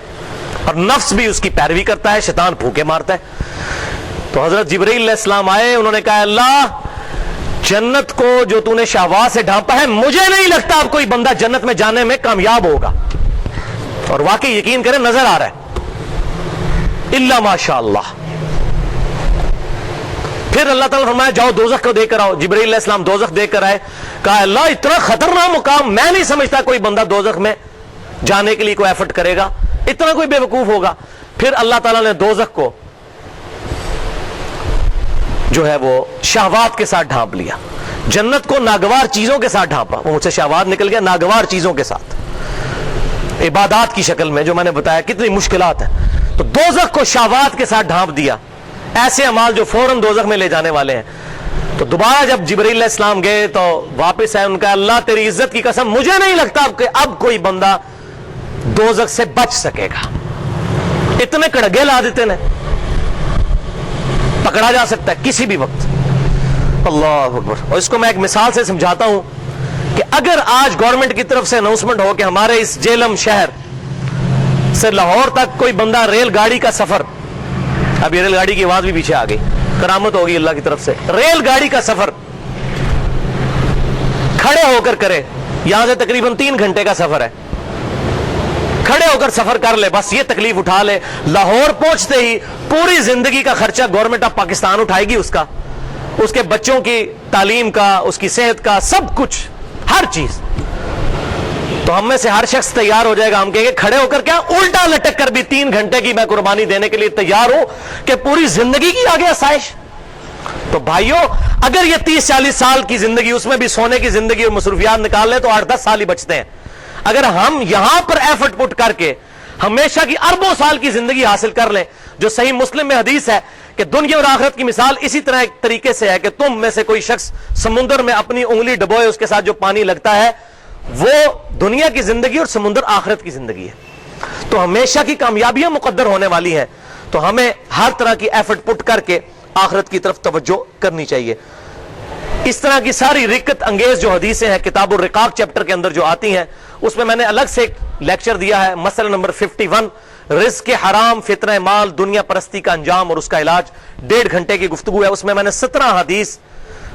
اور نفس بھی اس کی پیروی کرتا ہے, شیطان پھونکے مارتا ہے. تو حضرت جبرائیل علیہ السلام آئے, انہوں نے کہا اللہ جنت کو جو تو نے شہوات سے ڈھانپا ہے, مجھے نہیں لگتا اب کوئی بندہ جنت میں جانے میں کامیاب ہوگا. اور واقعی یقین کریں نظر آ رہا ہے, الا ماشاء اللہ. پھر اللہ تعالیٰ نے فرمایا جاؤ دوزخ کو دیکھ کر آؤ. جبرائیل علیہ السلام دوزخ دیکھ کر آئے, کہا اللہ اتنا خطرناک مقام, میں نہیں سمجھتا کوئی بندہ دوزخ میں جانے کے لیے کوئی ایفرٹ کرے گا, اتنا کوئی بے وقوف ہوگا. پھر اللہ تعالیٰ نے دوزخ کو جو ہے وہ شہوات کے ساتھ ڈھانپ لیا. جنت کو ناگوار چیزوں کے ساتھ ڈھانپا، وہ مجھ سے شہوات نکل گیا، ناگوار چیزوں کے ساتھ، عبادات کی شکل میں، جو میں نے بتایا کتنی مشکلات ہیں. تو دوزخ کو شہوات کے ساتھ ڈھانپ دیا، ایسے اعمال جو فوراً دوزخ میں لے جانے والے ہیں. تو دوبارہ جب جبرائیل علیہ السلام گئے تو واپس آئے، ان کا اللہ تیری عزت کی قسم مجھے نہیں لگتا کہ اب کوئی بندہ دوزخ سے بچ سکے گا. اتنے کڑگے لا دیتے ہیں، پکڑا جا سکتا ہے کسی بھی وقت. اللہ اکبر. اور اس کو میں ایک مثال سے سمجھاتا ہوں کہ اگر آج گورنمنٹ کی طرف سے اناؤنسمنٹ ہو کہ ہمارے اس جیلم شہر سے لاہور تک کوئی بندہ ریل گاڑی کا سفر، اب یہ ریل گاڑی کی آواز بھی پیچھے آ گئی، کرامت ہوگی اللہ کی طرف سے، ریل گاڑی کا سفر کھڑے ہو کر کرے، یہاں سے تقریباً 3 گھنٹے کا سفر ہے، کھڑے ہو کر سفر کر لے، بس یہ تکلیف اٹھا لے، لاہور پہنچتے ہی پوری زندگی کا خرچہ گورنمنٹ آف پاکستان اٹھائے گی، اس کا، اس کے بچوں کی تعلیم کا، اس کی صحت کا، سب کچھ، ہر چیز. تو ہم میں سے ہر شخص تیار ہو جائے گا، ہم کہیں گے کھڑے ہو کر کیا، الٹا لٹک کر بھی 3 گھنٹے کی میں قربانی دینے کے لیے تیار ہوں کہ پوری زندگی کی آگے آسائش. تو بھائیوں اگر یہ 30-40 سال کی زندگی، اس میں بھی سونے کی زندگی اور مصروفیات نکال لیں تو 8-10 سال ہی بچتے ہیں. اگر ہم یہاں پر ایفرٹ پٹ کر کے ہمیشہ کی اربوں سال کی زندگی حاصل کر لیں، جو صحیح مسلم میں حدیث ہے کہ دنیا اور آخرت کی مثال اسی طرح ایک طریقے سے ہے کہ تم میں سے کوئی شخص سمندر میں اپنی انگلی ڈبوئے، اس کے ساتھ جو پانی لگتا ہے وہ دنیا کی زندگی اور سمندر آخرت کی زندگی ہے. تو ہمیشہ کی کامیابیاں مقدر ہونے والی ہیں، تو ہمیں ہر طرح کی ایفرٹ پٹ کر کے آخرت کی طرف توجہ کرنی چاہیے. اس طرح کی ساری رکت انگیز جو حدیثیں ہیں کتاب الرقاق چیپٹر کے اندر جو آتی ہیں، اس میں نے الگ سے ایک لیکچر دیا ہے، مسئلہ نمبر 51، رزق حرام، فتنہ مال، دنیا پرستی کا انجام اور اس کا علاج. 1.5 گھنٹے کی گفتگو ہے، اس میں نے 17 حدیث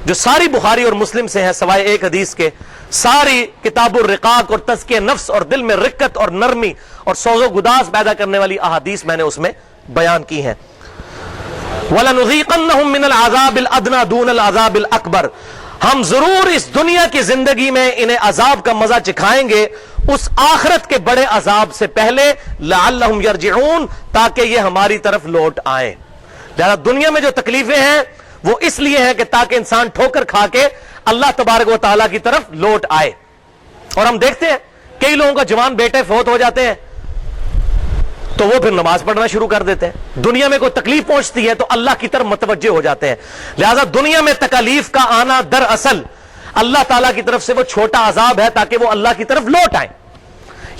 جو ساری بخاری اور مسلم سے ہیں سوائے ایک حدیث کے، ساری کتاب الرقاق اور تزکیہ نفس اور دل میں رقت اور نرمی اور سوز و گداز پیدا کرنے والی احادیث میں نے اس میں بیان کی ہیں. وَلَنُذِيقَنَّهُم مِّنَ الْعَذَابِ الْأَدْنَىٰ دُونَ الْعَذَابِ الْأَكْبَرِ، ہم ضرور اس دنیا کی زندگی میں انہیں عذاب کا مزہ چکھائیں گے اس آخرت کے بڑے عذاب سے پہلے، لَعَلَّهُمْ يَرْجِعُونَ، تاکہ یہ ہماری طرف لوٹ آئیں. لہذا دنیا میں جو تکلیفیں ہیں وہ اس لیے ہیں کہ تاکہ انسان ٹھوکر کھا کے اللہ تبارک و تعالیٰ کی طرف لوٹ آئے. اور ہم دیکھتے ہیں کئی لوگوں کا جوان بیٹے فوت ہو جاتے ہیں تو وہ پھر نماز پڑھنا شروع کر دیتے ہیں. دنیا میں کوئی تکلیف پہنچتی ہے تو اللہ کی طرف متوجہ ہو جاتے ہیں. لہذا دنیا میں تکالیف کا آنا دراصل اللہ تعالیٰ کی طرف سے وہ چھوٹا عذاب ہے تاکہ وہ اللہ کی طرف لوٹ آئیں.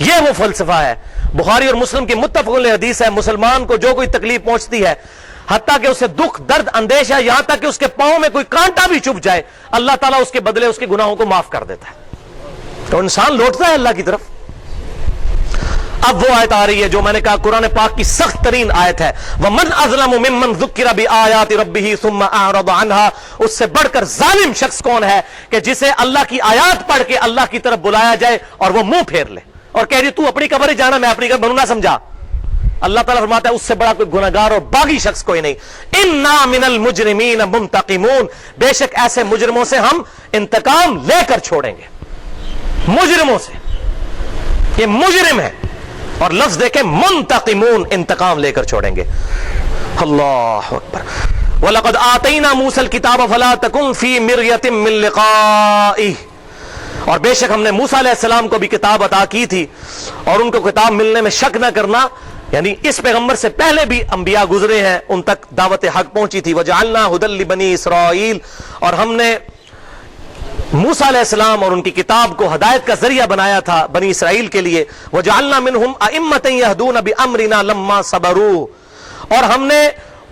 یہ وہ فلسفہ ہے. بخاری اور مسلم کی متفق علیہ حدیث ہے، مسلمان کو جو کوئی تکلیف پہنچتی ہے، حتیٰ کہ اسے دکھ، درد، اندیشہ، یہاں تک کہ اس کے پاؤں میں کوئی کانٹا بھی چبھ جائے، اللہ تعالیٰ اس کے بدلے اس کے گناہوں کو معاف کر دیتا ہے. تو انسان لوٹتا ہے اللہ کی طرف. اب وہ آیت آ رہی ہے جو میں نے کہا قرآن پاک کی سخت ترین آیت ہے، وَمَنْ أَظْلَمُ مِمَّنْ ذُكِّرَ بِآيَاتِ رَبِّهِ ثُمَّ أَعْرَضَ عَنْهَا، اس سے بڑھ کر ظالم شخص کون ہے کہ جسے اللہ کی آیات پڑھ کے اللہ کی طرف بلایا جائے اور وہ منہ پھیر لے اور کہہ دی تو اپنی قبر ہی جانا، میں اپنی قبر بنوں نہ سمجھا. اللہ تعالیٰ فرماتا ہے اس سے بڑا کوئی گناہگار اور باغی شخص کوئی نہیں. اِنَّا مِنَ الْمُجْرِمِينَ مُنْتَقِمُونَ، بے شک ایسے مجرموں سے ہم انتقام لے کر چھوڑیں گے. مجرموں سے، یہ مجرم ہے، اور لفظ دیکھیں منتقمون، انتقام لے کر چھوڑیں گے. اللہ اکبر. وَلَقَدْ آتَيْنَا مُوسَى الْكِتَابَ فَلَا تَكُنْ فِي مِرْيَةٍ مِّن لِقَائِهِ، اور بے شک ہم نے موسیٰ علیہ السلام کو بھی کتاب عطا کی تھی اور ان کو کتاب ملنے میں شک نہ کرنا، یعنی اس پیغمبر سے پہلے بھی انبیاء گزرے ہیں، ان تک دعوت حق پہنچی تھی. وَجَعَلْنَا هُدًى لِبَنِي إِسْرَائِيلَ، اور ہم نے موسیٰ علیہ السلام اور ان کی کتاب کو ہدایت کا ذریعہ بنایا تھا بنی اسرائیل کے لیے. وَجَعَلْنَا مِنْهُمْ أَئِمَّةً يَهْدُونَ بِأَمْرِنَا لَمَّا صَبَرُوا، اور ہم نے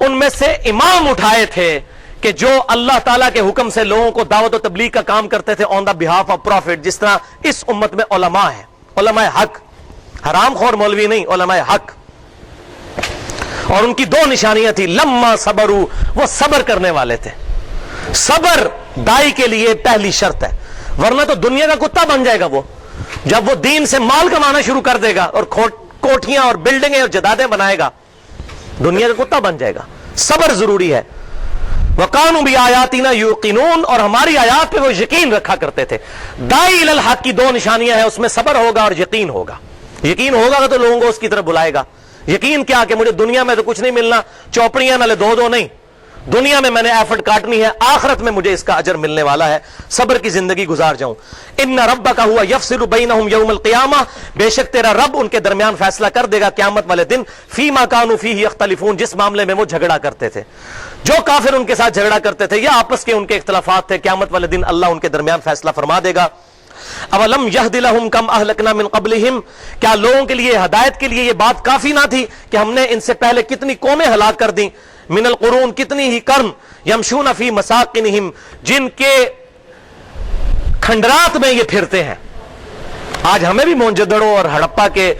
ان میں سے امام اٹھائے تھے کہ جو اللہ تعالیٰ کے حکم سے لوگوں کو دعوت و تبلیغ کا کام کرتے تھے آن دا بہاف آف پروفٹ. جس طرح اس امت میں علماء ہیں، علماء حق، حرام خور مولوی نہیں، علماء حق. اور ان کی 2 نشانیاں تھی، لما صبروا، وہ صبر کرنے والے تھے. صبر دائی کے لیے پہلی شرط ہے، ورنہ تو دنیا کا کتا بن جائے گا. وہ جب وہ دین سے مال کمانا شروع کر دے گا اور کوٹھیاں اور بلڈنگیں اور جدادیں بنائے گا، دنیا کا کتا بن جائے گا. صبر ضروری ہے. وَقَانُوا بِآيَاتِنَا يُوقِنُونَ، اور ہماری آیات پہ وہ یقین رکھا کرتے تھے. دائی الی الحق کی 2 نشانیاں ہیں، اس میں صبر ہوگا اور یقین ہوگا. یقین ہوگا تو لوگوں کو اس کی طرف بلائے گا. یقین کیا کہ مجھے دنیا میں تو کچھ نہیں ملنا، چوپڑیاں نہ لے 2 نہیں، دنیا میں میں نے ایفرٹ کاٹنی ہے، آخرت میں مجھے اس کا اجر ملنے والا ہے، صبر کی زندگی گزار جاؤں۔ ان ربک ہوا یفصل بینہم یوم القیامہ، بے شک تیرا رب ان کے درمیان فیصلہ کر دے گا قیامت والے دن، فیما کانوا فیہ یختلفون، جس معاملے میں وہ جھگڑا کرتے تھے، جو کافر ان کے ساتھ جھگڑا کرتے تھے یا آپس کے ان کے اختلافات تھے، قیامت والے دن اللہ ان کے درمیان فیصلہ فرما دے گا۔ اولم یہد لہم کم اہلکنا من قبلہم، کیا لوگوں کے لیے ہدایت کے لیے یہ بات کافی نہ تھی کہ ہم نے ان سے پہلے کتنی قومیں ہلاک کر دیں، من القرون، کتنی ہی قرن، یمشون فی مساکنہم، جن کے کھنڈرات میں یہ پھرتے ہیں۔ آج ہمیں بھی موہنجودڑو اور ہڑپا کے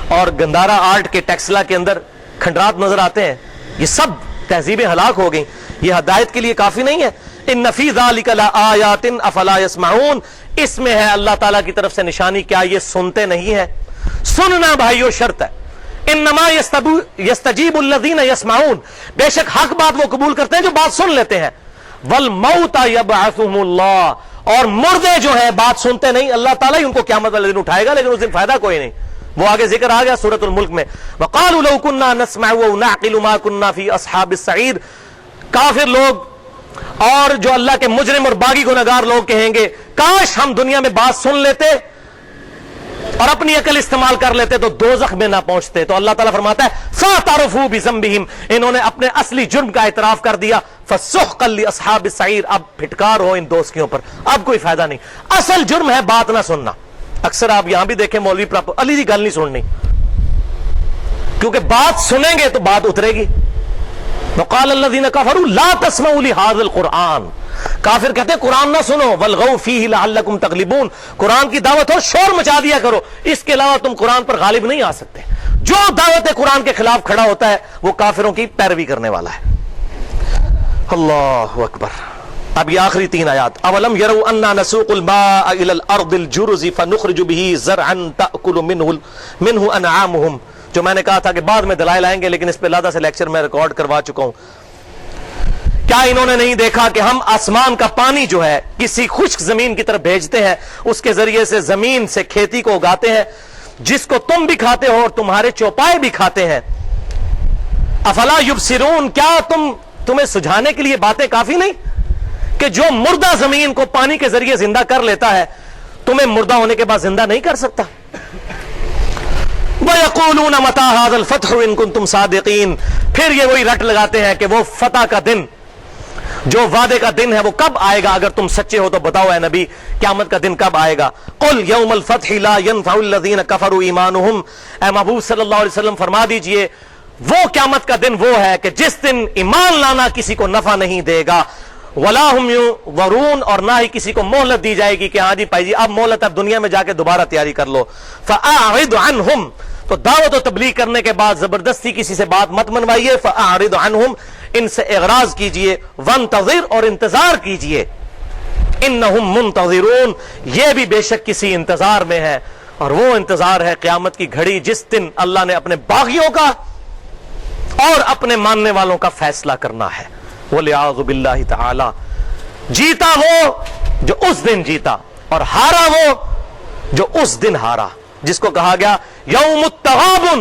اور گندارا آرٹ کے ٹیکسلا کے اندر کھنڈرات نظر آتے ہیں، یہ سب تہذیبیں ہلاک ہو گئیں، یہ ہدایت کے لیے کافی نہیں ہے۔ ان فی ذلک لآیات افلا یسمعون، اس میں ہے اللہ تعالیٰ کی طرف سے نشانی، کیا یہ سنتے نہیں ہیں؟ سننا بھائیو شرط ہے۔ انما یستجیب الذین یسمعون، بے شک حق بات وہ قبول کرتے ہیں جو بات سن لیتے ہیں۔ والموت یبعثہم اللہ، اور مردے جو ہیں بات سنتے نہیں، اللہ تعالیٰ ہی ان کو قیامت والے دن اٹھائے گا، لیکن اس دن فائدہ کوئی نہیں۔ وہ آگے ذکر آ گیا سورۃ الملک میں، وقالوا لو كنا نسمع ونعقل ما كنا في اصحاب السعیر، کافر لوگ اور جو اللہ کے مجرم اور باغی گنہگار لوگ کہیں گے کاش ہم دنیا میں بات سن لیتے اور اپنی عقل استعمال کر لیتے تو دوزخ میں نہ پہنچتے۔ تو اللہ تعالیٰ فرماتا ہے فاعترفوا بذنبہم، انہوں نے اپنے اصلی جرم کا اعتراف کر دیا، فسحقا لاصحاب السعیر، اب پھٹکار ہو ان دوستیوں پر، اب کوئی فائدہ نہیں۔ اصل جرم ہے بات نہ سننا۔ اکثر آپ یہاں بھی دیکھیں مولوی پراپر علی دی گل نہیں سننی، کیونکہ بات سنیں گے تو بات اترے گی۔ وقال الذین کفروا لا تسمعوا لهذا القرآن، کافر کہتے ہیں قرآن نہ سنو، والغوا فیہ لعلکم تغلبون، قرآن کی دعوت ہو شور مچا دیا کرو، اس کے علاوہ تم قرآن پر غالب نہیں آ سکتے۔ جو دعوت قرآن کے خلاف کھڑا ہوتا ہے وہ کافروں کی پیروی کرنے والا ہے۔ اللہ اکبر۔ اب یہ آخری 3 آیات، اولم یروا انا نسوق الماء الى الارض الجرز فنخرج به زرعا تاکل منه انعامهم، جو میں نے کہا تھا کہ بعد میں دلائل آئیں گے، لیکن اس پہ لادہ سے لیکچر میں ریکارڈ کروا چکا ہوں۔ کیا انہوں نے نہیں دیکھا کہ ہم آسمان کا پانی جو ہے کسی خشک زمین کی طرف بھیجتے ہیں، اس کے ذریعے سے زمین سے کھیتی کو اگاتے ہیں، جس کو تم بھی کھاتے ہو اور تمہارے چوپائے بھی کھاتے ہیں۔ افلا یبصرون، کیا تمہیں سجھانے کے لیے باتیں کافی نہیں کہ جو مردہ زمین کو پانی کے ذریعے زندہ کر لیتا ہے تمہیں مردہ ہونے کے بعد زندہ نہیں کر سکتا؟ وَيَقُولُونَ مَتَىٰ هَٰذَا الْفَتْحُ إِن كُنتُمْ صَادِقِينَ، پھر یہ وہی رٹ لگاتے ہیں کہ وہ فتح کا دن، جو وعدے کا دن ہے وہ کب آئے گا؟ اگر تم سچے ہو تو بتاؤ اے نبی، قیامت کا دن کب آئے گا؟ قُلْ يَوْمَ الْفَتْحِ لَا يَنْفَعُ الَّذِينَ كَفَرُوا إِيمَانُهُمْ، اے محبوب صلی اللہ علیہ وسلم فرما دیجئے وہ قیامت کا دن وہ ہے کہ جس دن ایمان لانا کسی کو نفع نہیں دے گا، وَلَا هُمْ يُنظَرُونَ، اور نہ ہی کسی کو مہلت دی جائے گی کہ ہاں جی بھائی جی اب مہلت، اب دنیا میں جا کے دوبارہ تیاری کر لو۔ فَأَعْرِضْ عَنْهُمْ، تو دعوت و تبلیغ کرنے کے بعد زبردستی کسی سے بات مت منوائیے، فَأَعْرِضْ عَنْهُمْ، ان سے اغراض کیجئے، وَانْتَظِرْ، اور انتظار کیجئے، إِنَّهُمْ مُنْتَظِرُونَ، یہ بھی بے شک کسی انتظار میں ہے، اور وہ انتظار ہے قیامت کی گھڑی جس دن اللہ نے اپنے باغیوں کا اور اپنے ماننے والوں کا فیصلہ کرنا ہے۔ وَلِعَاذُ بِاللَّهِ تَعَالَى، جیتا وہ جو اس دن جیتا اور ہارا وہ جو اس دن ہارا، جس کو کہا گیا یوم التغابن،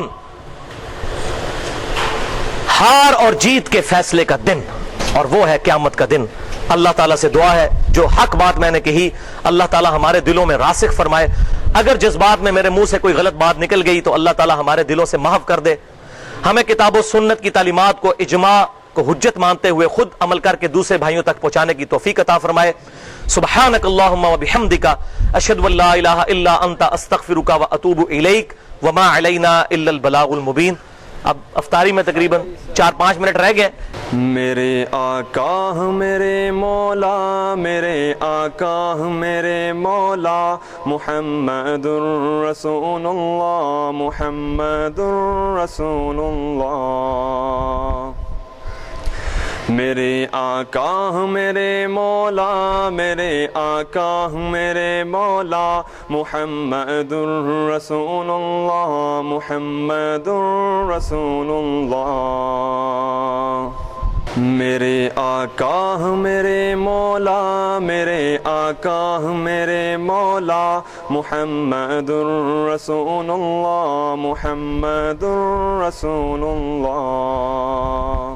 ہار اور جیت کے فیصلے کا دن، اور وہ ہے قیامت کا دن۔ اللہ تعالیٰ سے دعا ہے جو حق بات میں نے کہی اللہ تعالیٰ ہمارے دلوں میں راسخ فرمائے، اگر جس بات میں میرے منہ سے کوئی غلط بات نکل گئی تو اللہ تعالیٰ ہمارے دلوں سے محو کر دے، ہمیں کتاب و سنت کی تعلیمات کو اجماع کو حجت مانتے ہوئے خود عمل کر کے دوسرے بھائیوں تک پہنچانے کی توفیق عطا فرمائے۔ سبحانک اللہم و بحمدک، اشہد ان لا الہ الا انت، استغفرک و اتوب الیک، وما علینا الا البلاغ المبین۔ اب افطاری میں تقریباً 4-5 منٹ رہ گئے۔ میرے آقا میرے مولا، میرے آقا میرے مولا، محمد رسول اللہ، محمد رسول اللہ۔ میرے آقا میرے مولا، میرے آقا میرے مولا، محمد رسول اللہ، محمد رسول اللہ۔ میرے آقا میرے مولا، میرے آقا میرے مولا، محمد رسول اللہ، محمد رسول اللہ۔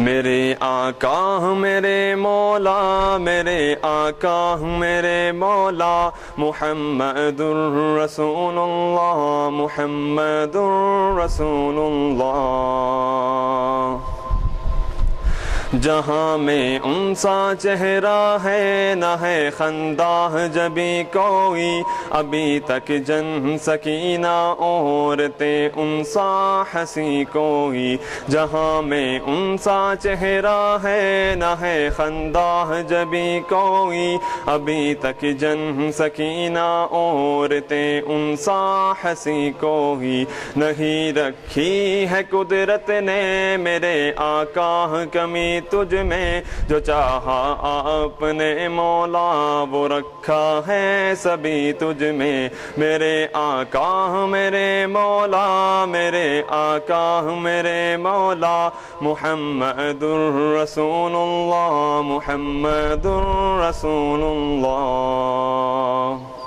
میرے آقا میرے مولا میرے آقا میرے مولا محمد رسول اللہ محمد رسول اللہ جہاں میں ان سا چہرہ ہے نہ ہے خندہ جبھی کوئی ابھی تک جن سکینہ عورتیں ان سا ہنسی کوئی جہاں میں ان سا چہرہ ہے نہ ہے خندہ جبھی کوئی ابھی تک جن سکینہ عورتیں ان سا ہنسی کوئی نہیں رکھی ہے قدرت نے میرے آقا کمی تجھ میں جو چاہا آپ نے مولا وہ رکھا ہے سبھی تجھ میں میرے آقا میرے مولا میرے آقا میرے مولا محمد رسول اللہ محمد رسول اللہ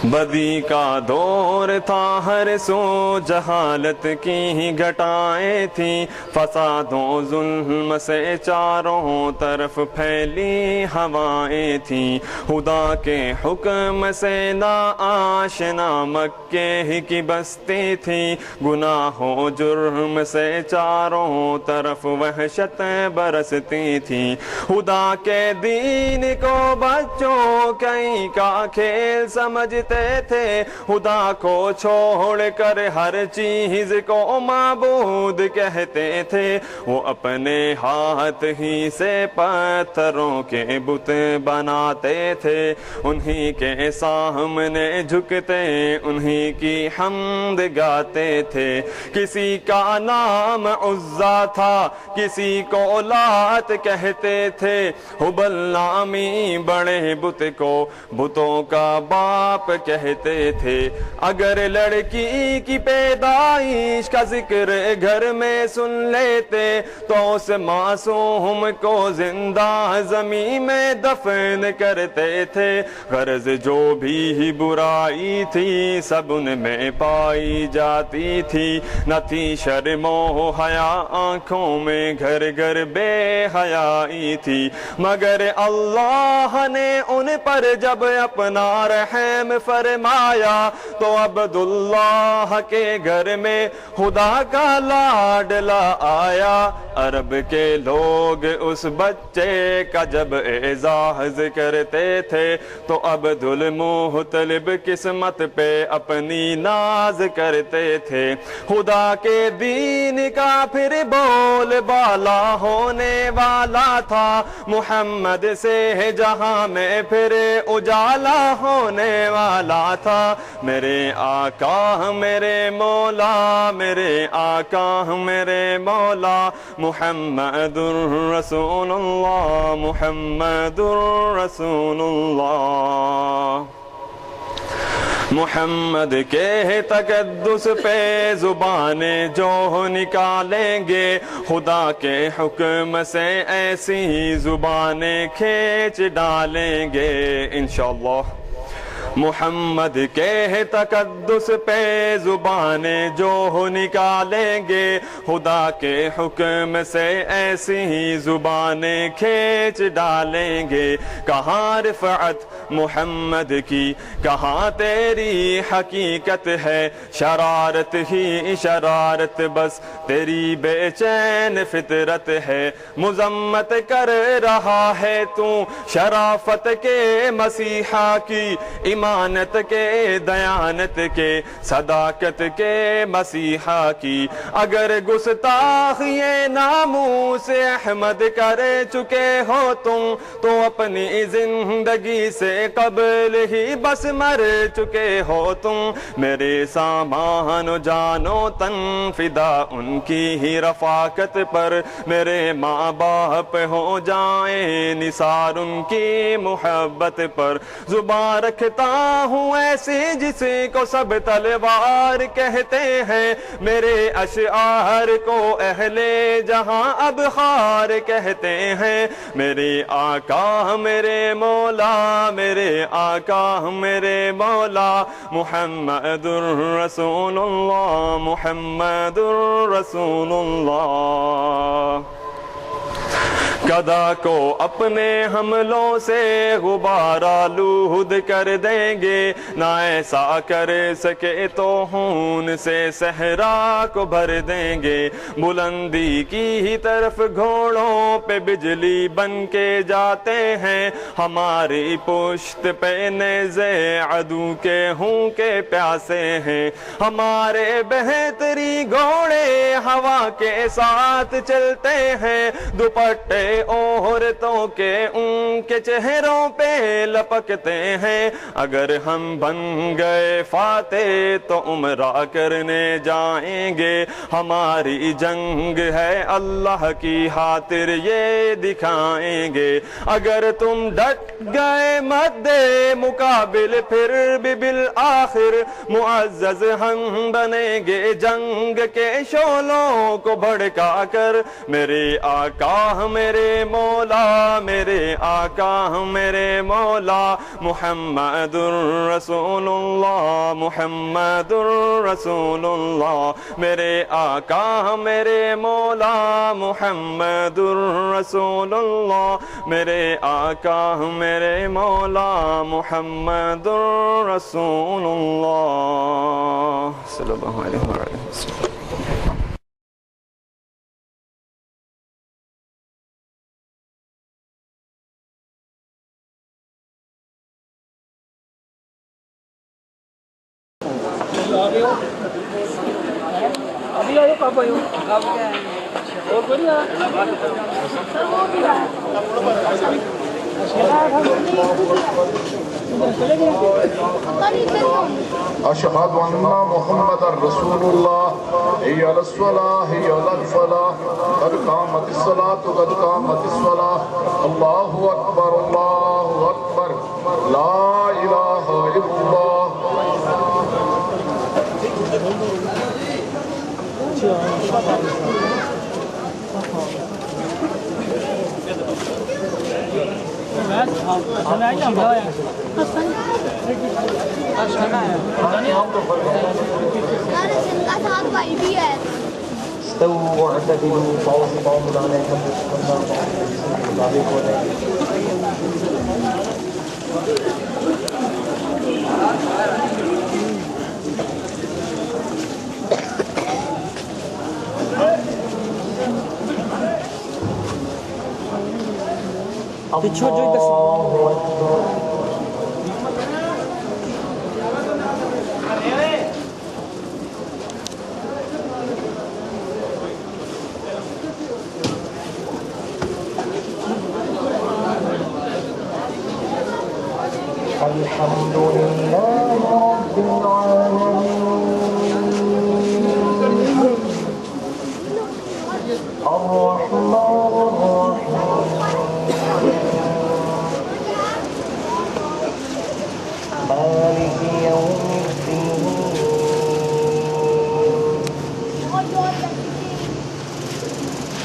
بدی کا دور تھا ہر سو جہالت کی ہی گھٹائیں تھیں فساد و ظلم سے چاروں طرف پھیلی ہوائیں تھیں خدا کے حکم سے نا آشنا مکے ہی کی بستی تھی گناہ و جرم سے چاروں طرف وحشت برستی تھی خدا کے دین کو بچوں کہیں کا کھیل سمجھتے تھے خدا کو چھوڑ کر ہر چیز کو معبود کہتے تھے وہ اپنے ہاتھ ہی سے پتھروں کے بت بناتے تھے انہی کے سامنے جھکتے انہی کی حمد گاتے تھے کسی کا نام عزا تھا کسی کو لات کہتے تھے حبل نامی بڑے بت کو بتوں کا باپ کہتے تھے اگر لڑکی کی پیدائش کا ذکر گھر میں سن لیتے تو اس معصوم کو زندہ زمین میں دفن کرتے تھے غرض جو بھی برائی تھی سب ان میں پائی جاتی تھی نہ تھی شرم و حیا آنکھوں میں گھر گھر بے حیائی تھی مگر اللہ نے ان پر جب اپنا رحم فرمایا تو عبداللہ کے گھر میں خدا کا لاڈلا آیا عرب کے لوگ اس بچے کا جب اعزاز کرتے تھے تو عبدالمطلب قسمت پہ اپنی ناز کرتے تھے خدا کے دین کا پھر بول بالا ہونے والا تھا محمد سے جہاں میں پھر اجالا ہونے والا تھا میرے آقا میرے مولا میرے آقا میرے مولا محمد رسول اللہ محمد رسول اللہ محمد کے تقدس پہ زبانیں جو نکالیں گے خدا کے حکم سے ایسی زبانیں کھینچ ڈالیں گے انشاءاللہ محمد کے تقدس پہ زبانیں جو نکالیں گے خدا کے حکم سے ایسی ہی زبانیں کھینچ ڈالیں گے کہاں رفعت محمد کی کہاں تیری حقیقت ہے شرارت ہی شرارت بس تیری بے چین فطرت ہے مذمت کر رہا ہے تو شرافت کے مسیحا کی امانت کے دیانت کے صداقت کے مسیحا کی اگر گستاخی ناموس احمد کر چکے ہو تم تو اپنی زندگی سے قبل ہی بس مر چکے ہو تم میرے سامان و جان و تن فدا ان کی ہی رفاقت پر میرے ماں باپ ہو جائیں نثار ان کی محبت پر زبان رکھتا ہوں ایسی جس کو سب تلوار کہتے ہیں میرے اشعار کو اہل جہاں ابخار کہتے ہیں میرے آقا میرے مولا میرے آقا میرے مولا محمد رسول اللہ محمد رسول اللہ گدھا کو اپنے حملوں سے غبار آلود کر دیں گے، نہ ایسا کر سکے تو خون سے صحرا کو بھر دیں گے۔ بلندی کی ہی طرف گھوڑوں پہ بجلی بن کے جاتے ہیں، ہماری پشت پہ نیزے عدو کے ہوں کے پیاسے ہیں۔ ہمارے بہتری گھوڑے ہوا کے ساتھ چلتے ہیں، دوپٹے عورتوں کے ان کے چہروں پہ لپکتے ہیں۔ اگر ہم بن گئے فاتح تو عمرہ کرنے جائیں گے، ہماری جنگ ہے اللہ کی خاطر یہ دکھائیں گے۔ اگر تم ڈٹ گئے مد مقابل پھر بھی بالآخر معزز ہم بنیں گے جنگ کے شعلوں کو بھڑکا کر۔ میرے آقا میرے مولا، میرے آقا میرے مولا، محمد الرسول اللہ، محمد الرسول اللہ۔ میرے آقا میرے مولا، محمد الرسول اللہ، میرے آقا میرے مولا، محمد الرسول اللہ صلی اللہ علیہ وسلم۔ ابھی آئے کب آئے اور کوئی نہیں اشہد ان محمد رسول اللہ حی علی الصلاۃ حی علی الفلاح قد قامت الصلاۃ قد قامت الصلاۃ اللہ اکبر اللہ اکبر لا الہ الا اللہ۔ استووا واعتدلوا فاوصوا عليكم الحمد لله رب العالمين الرحمن الرحيم مالك يوم الدين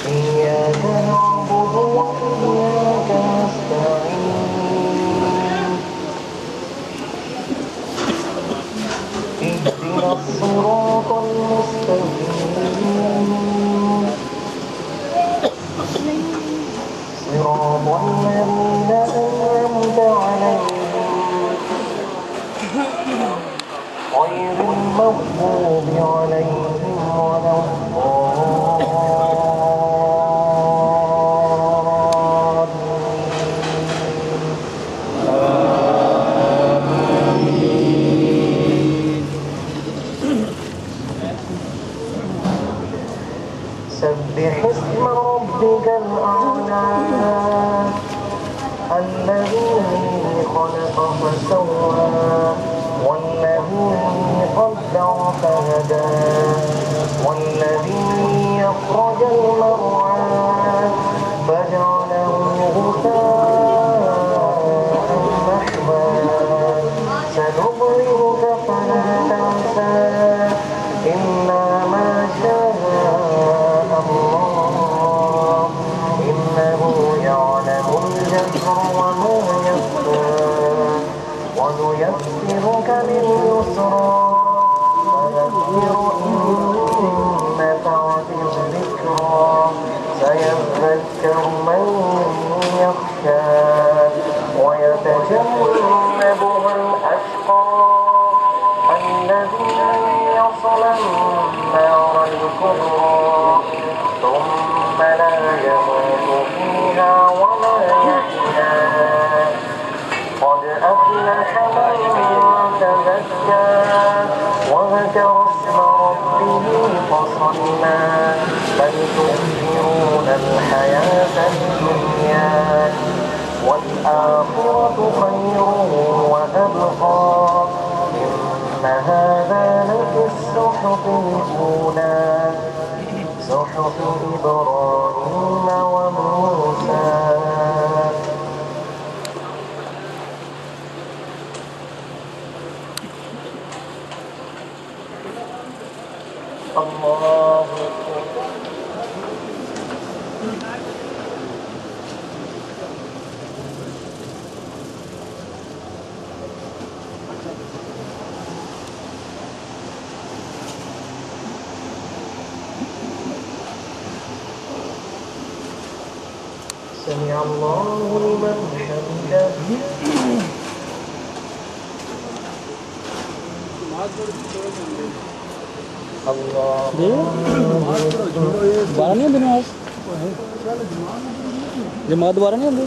إياك نعبد وإياك نستعين اهدنا الصراط المستقيم صراط الذين أنعمت عليهم غير المغضوب عليهم ولا سبح اسم ربك الأعلى الذي خلق فسوى والذي قدر فهدى والذي أخرج المرعى فجعله غثاء نحوا سنقرئك فلا تنسى إلا ما شاء الله إنه يعلم الجهر وما يخفى ونيسرك لليسرى فذكر إن نفعت الذكرى ثم لا يموت فيها ولا يحيا قد أفلح من تزكى وذكر اسم ربه فصلى بل تؤثرون الحياة الدنيا والآخرة خير وأبقى إن هذا لفي الصحف الأولى صحف إبراهيم وموسى. الله أكبر. سمع الله لمن حمده. اللہ دوبارہ نہیں آتے نماز جماعت دوبارہ نہیں آتے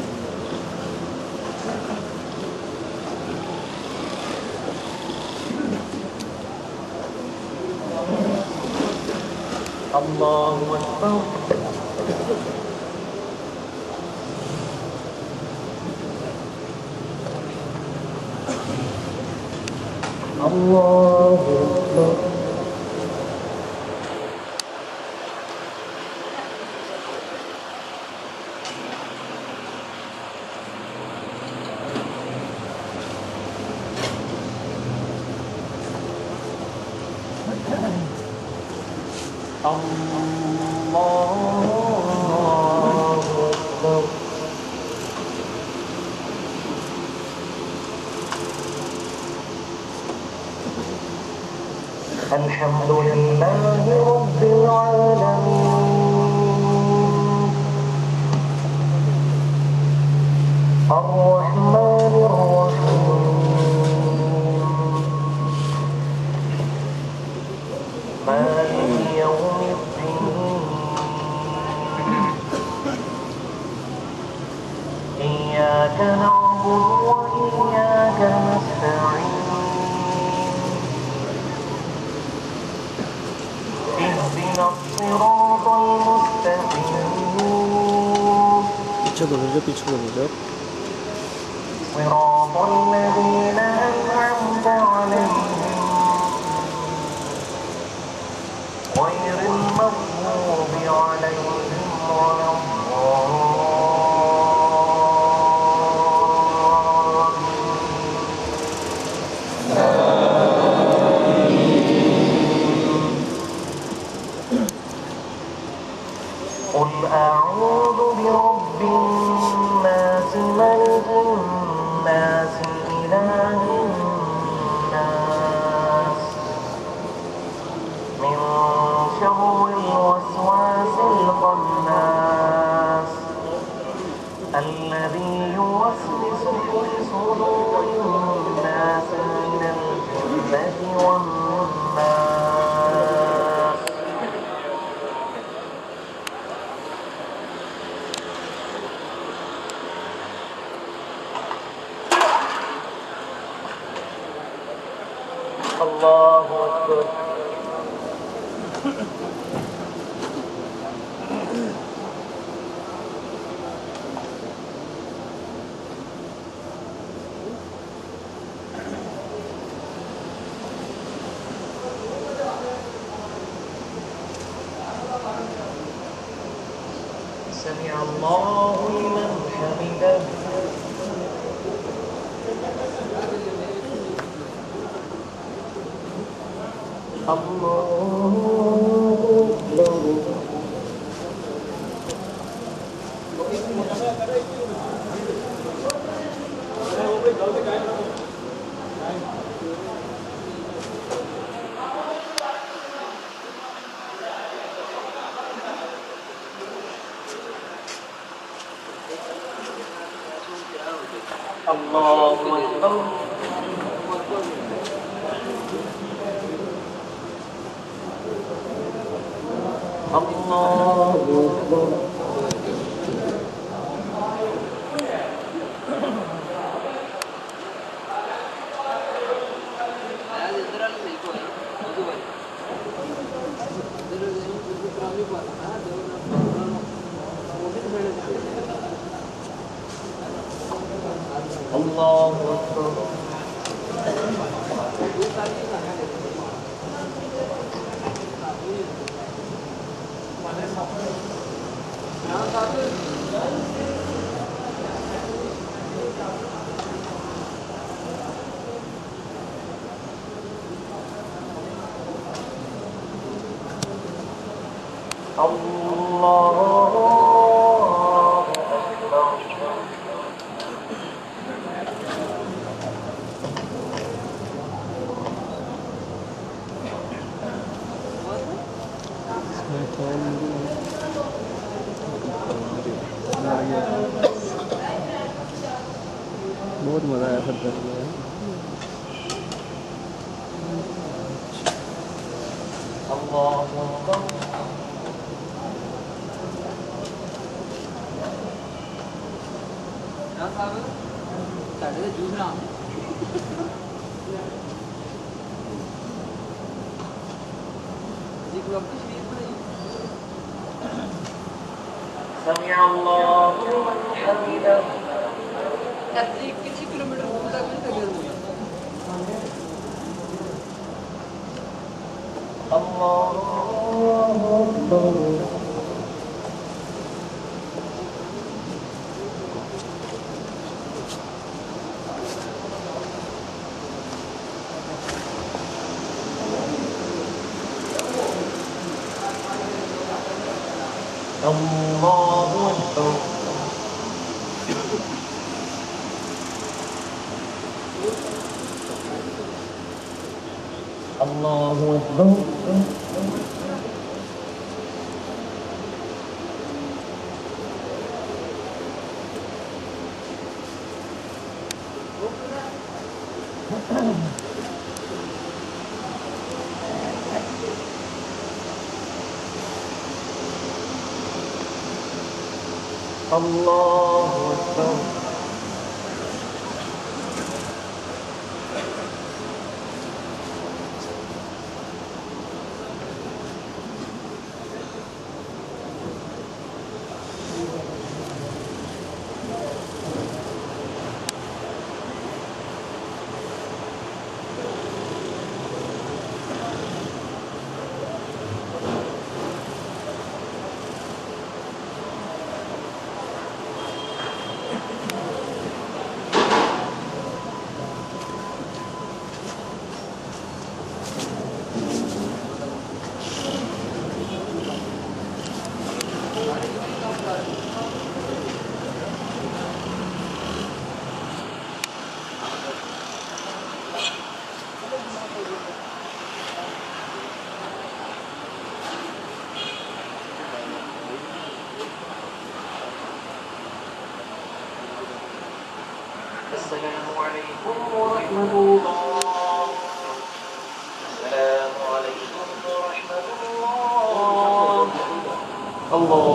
اللہ اکبر. اللہ اکبر. الحمد لله رب العالمين الرحمن الرحيم مالك يوم الدين إياك نعبد وإياك نستعين اهدنا الصراط المستقيم پیچھے کرو جاؤ صراط الذين أنعمت عليهم غير المغضوب عليهم ولا قل أعوذ برب الناس ملك الناس إله الناس من شر الوسواس الخناس الذي يوسوس في صدور الناس من الجنة والناس. الله أكبر. سمع الله لمن حمده. الله أكبر. الله أكبر. الله أكبر. اللہ اکبر بہت مزہ آیا سب کرنے میں. سمع اللہ لمن حمدہ. اللہ اکبر. اللہ اکبر. اللہ اکبر. اللہ اکبر. السلام علیکم ورحمۃ اللہ. السلام علیکم ورحمۃ اللہ. اللہ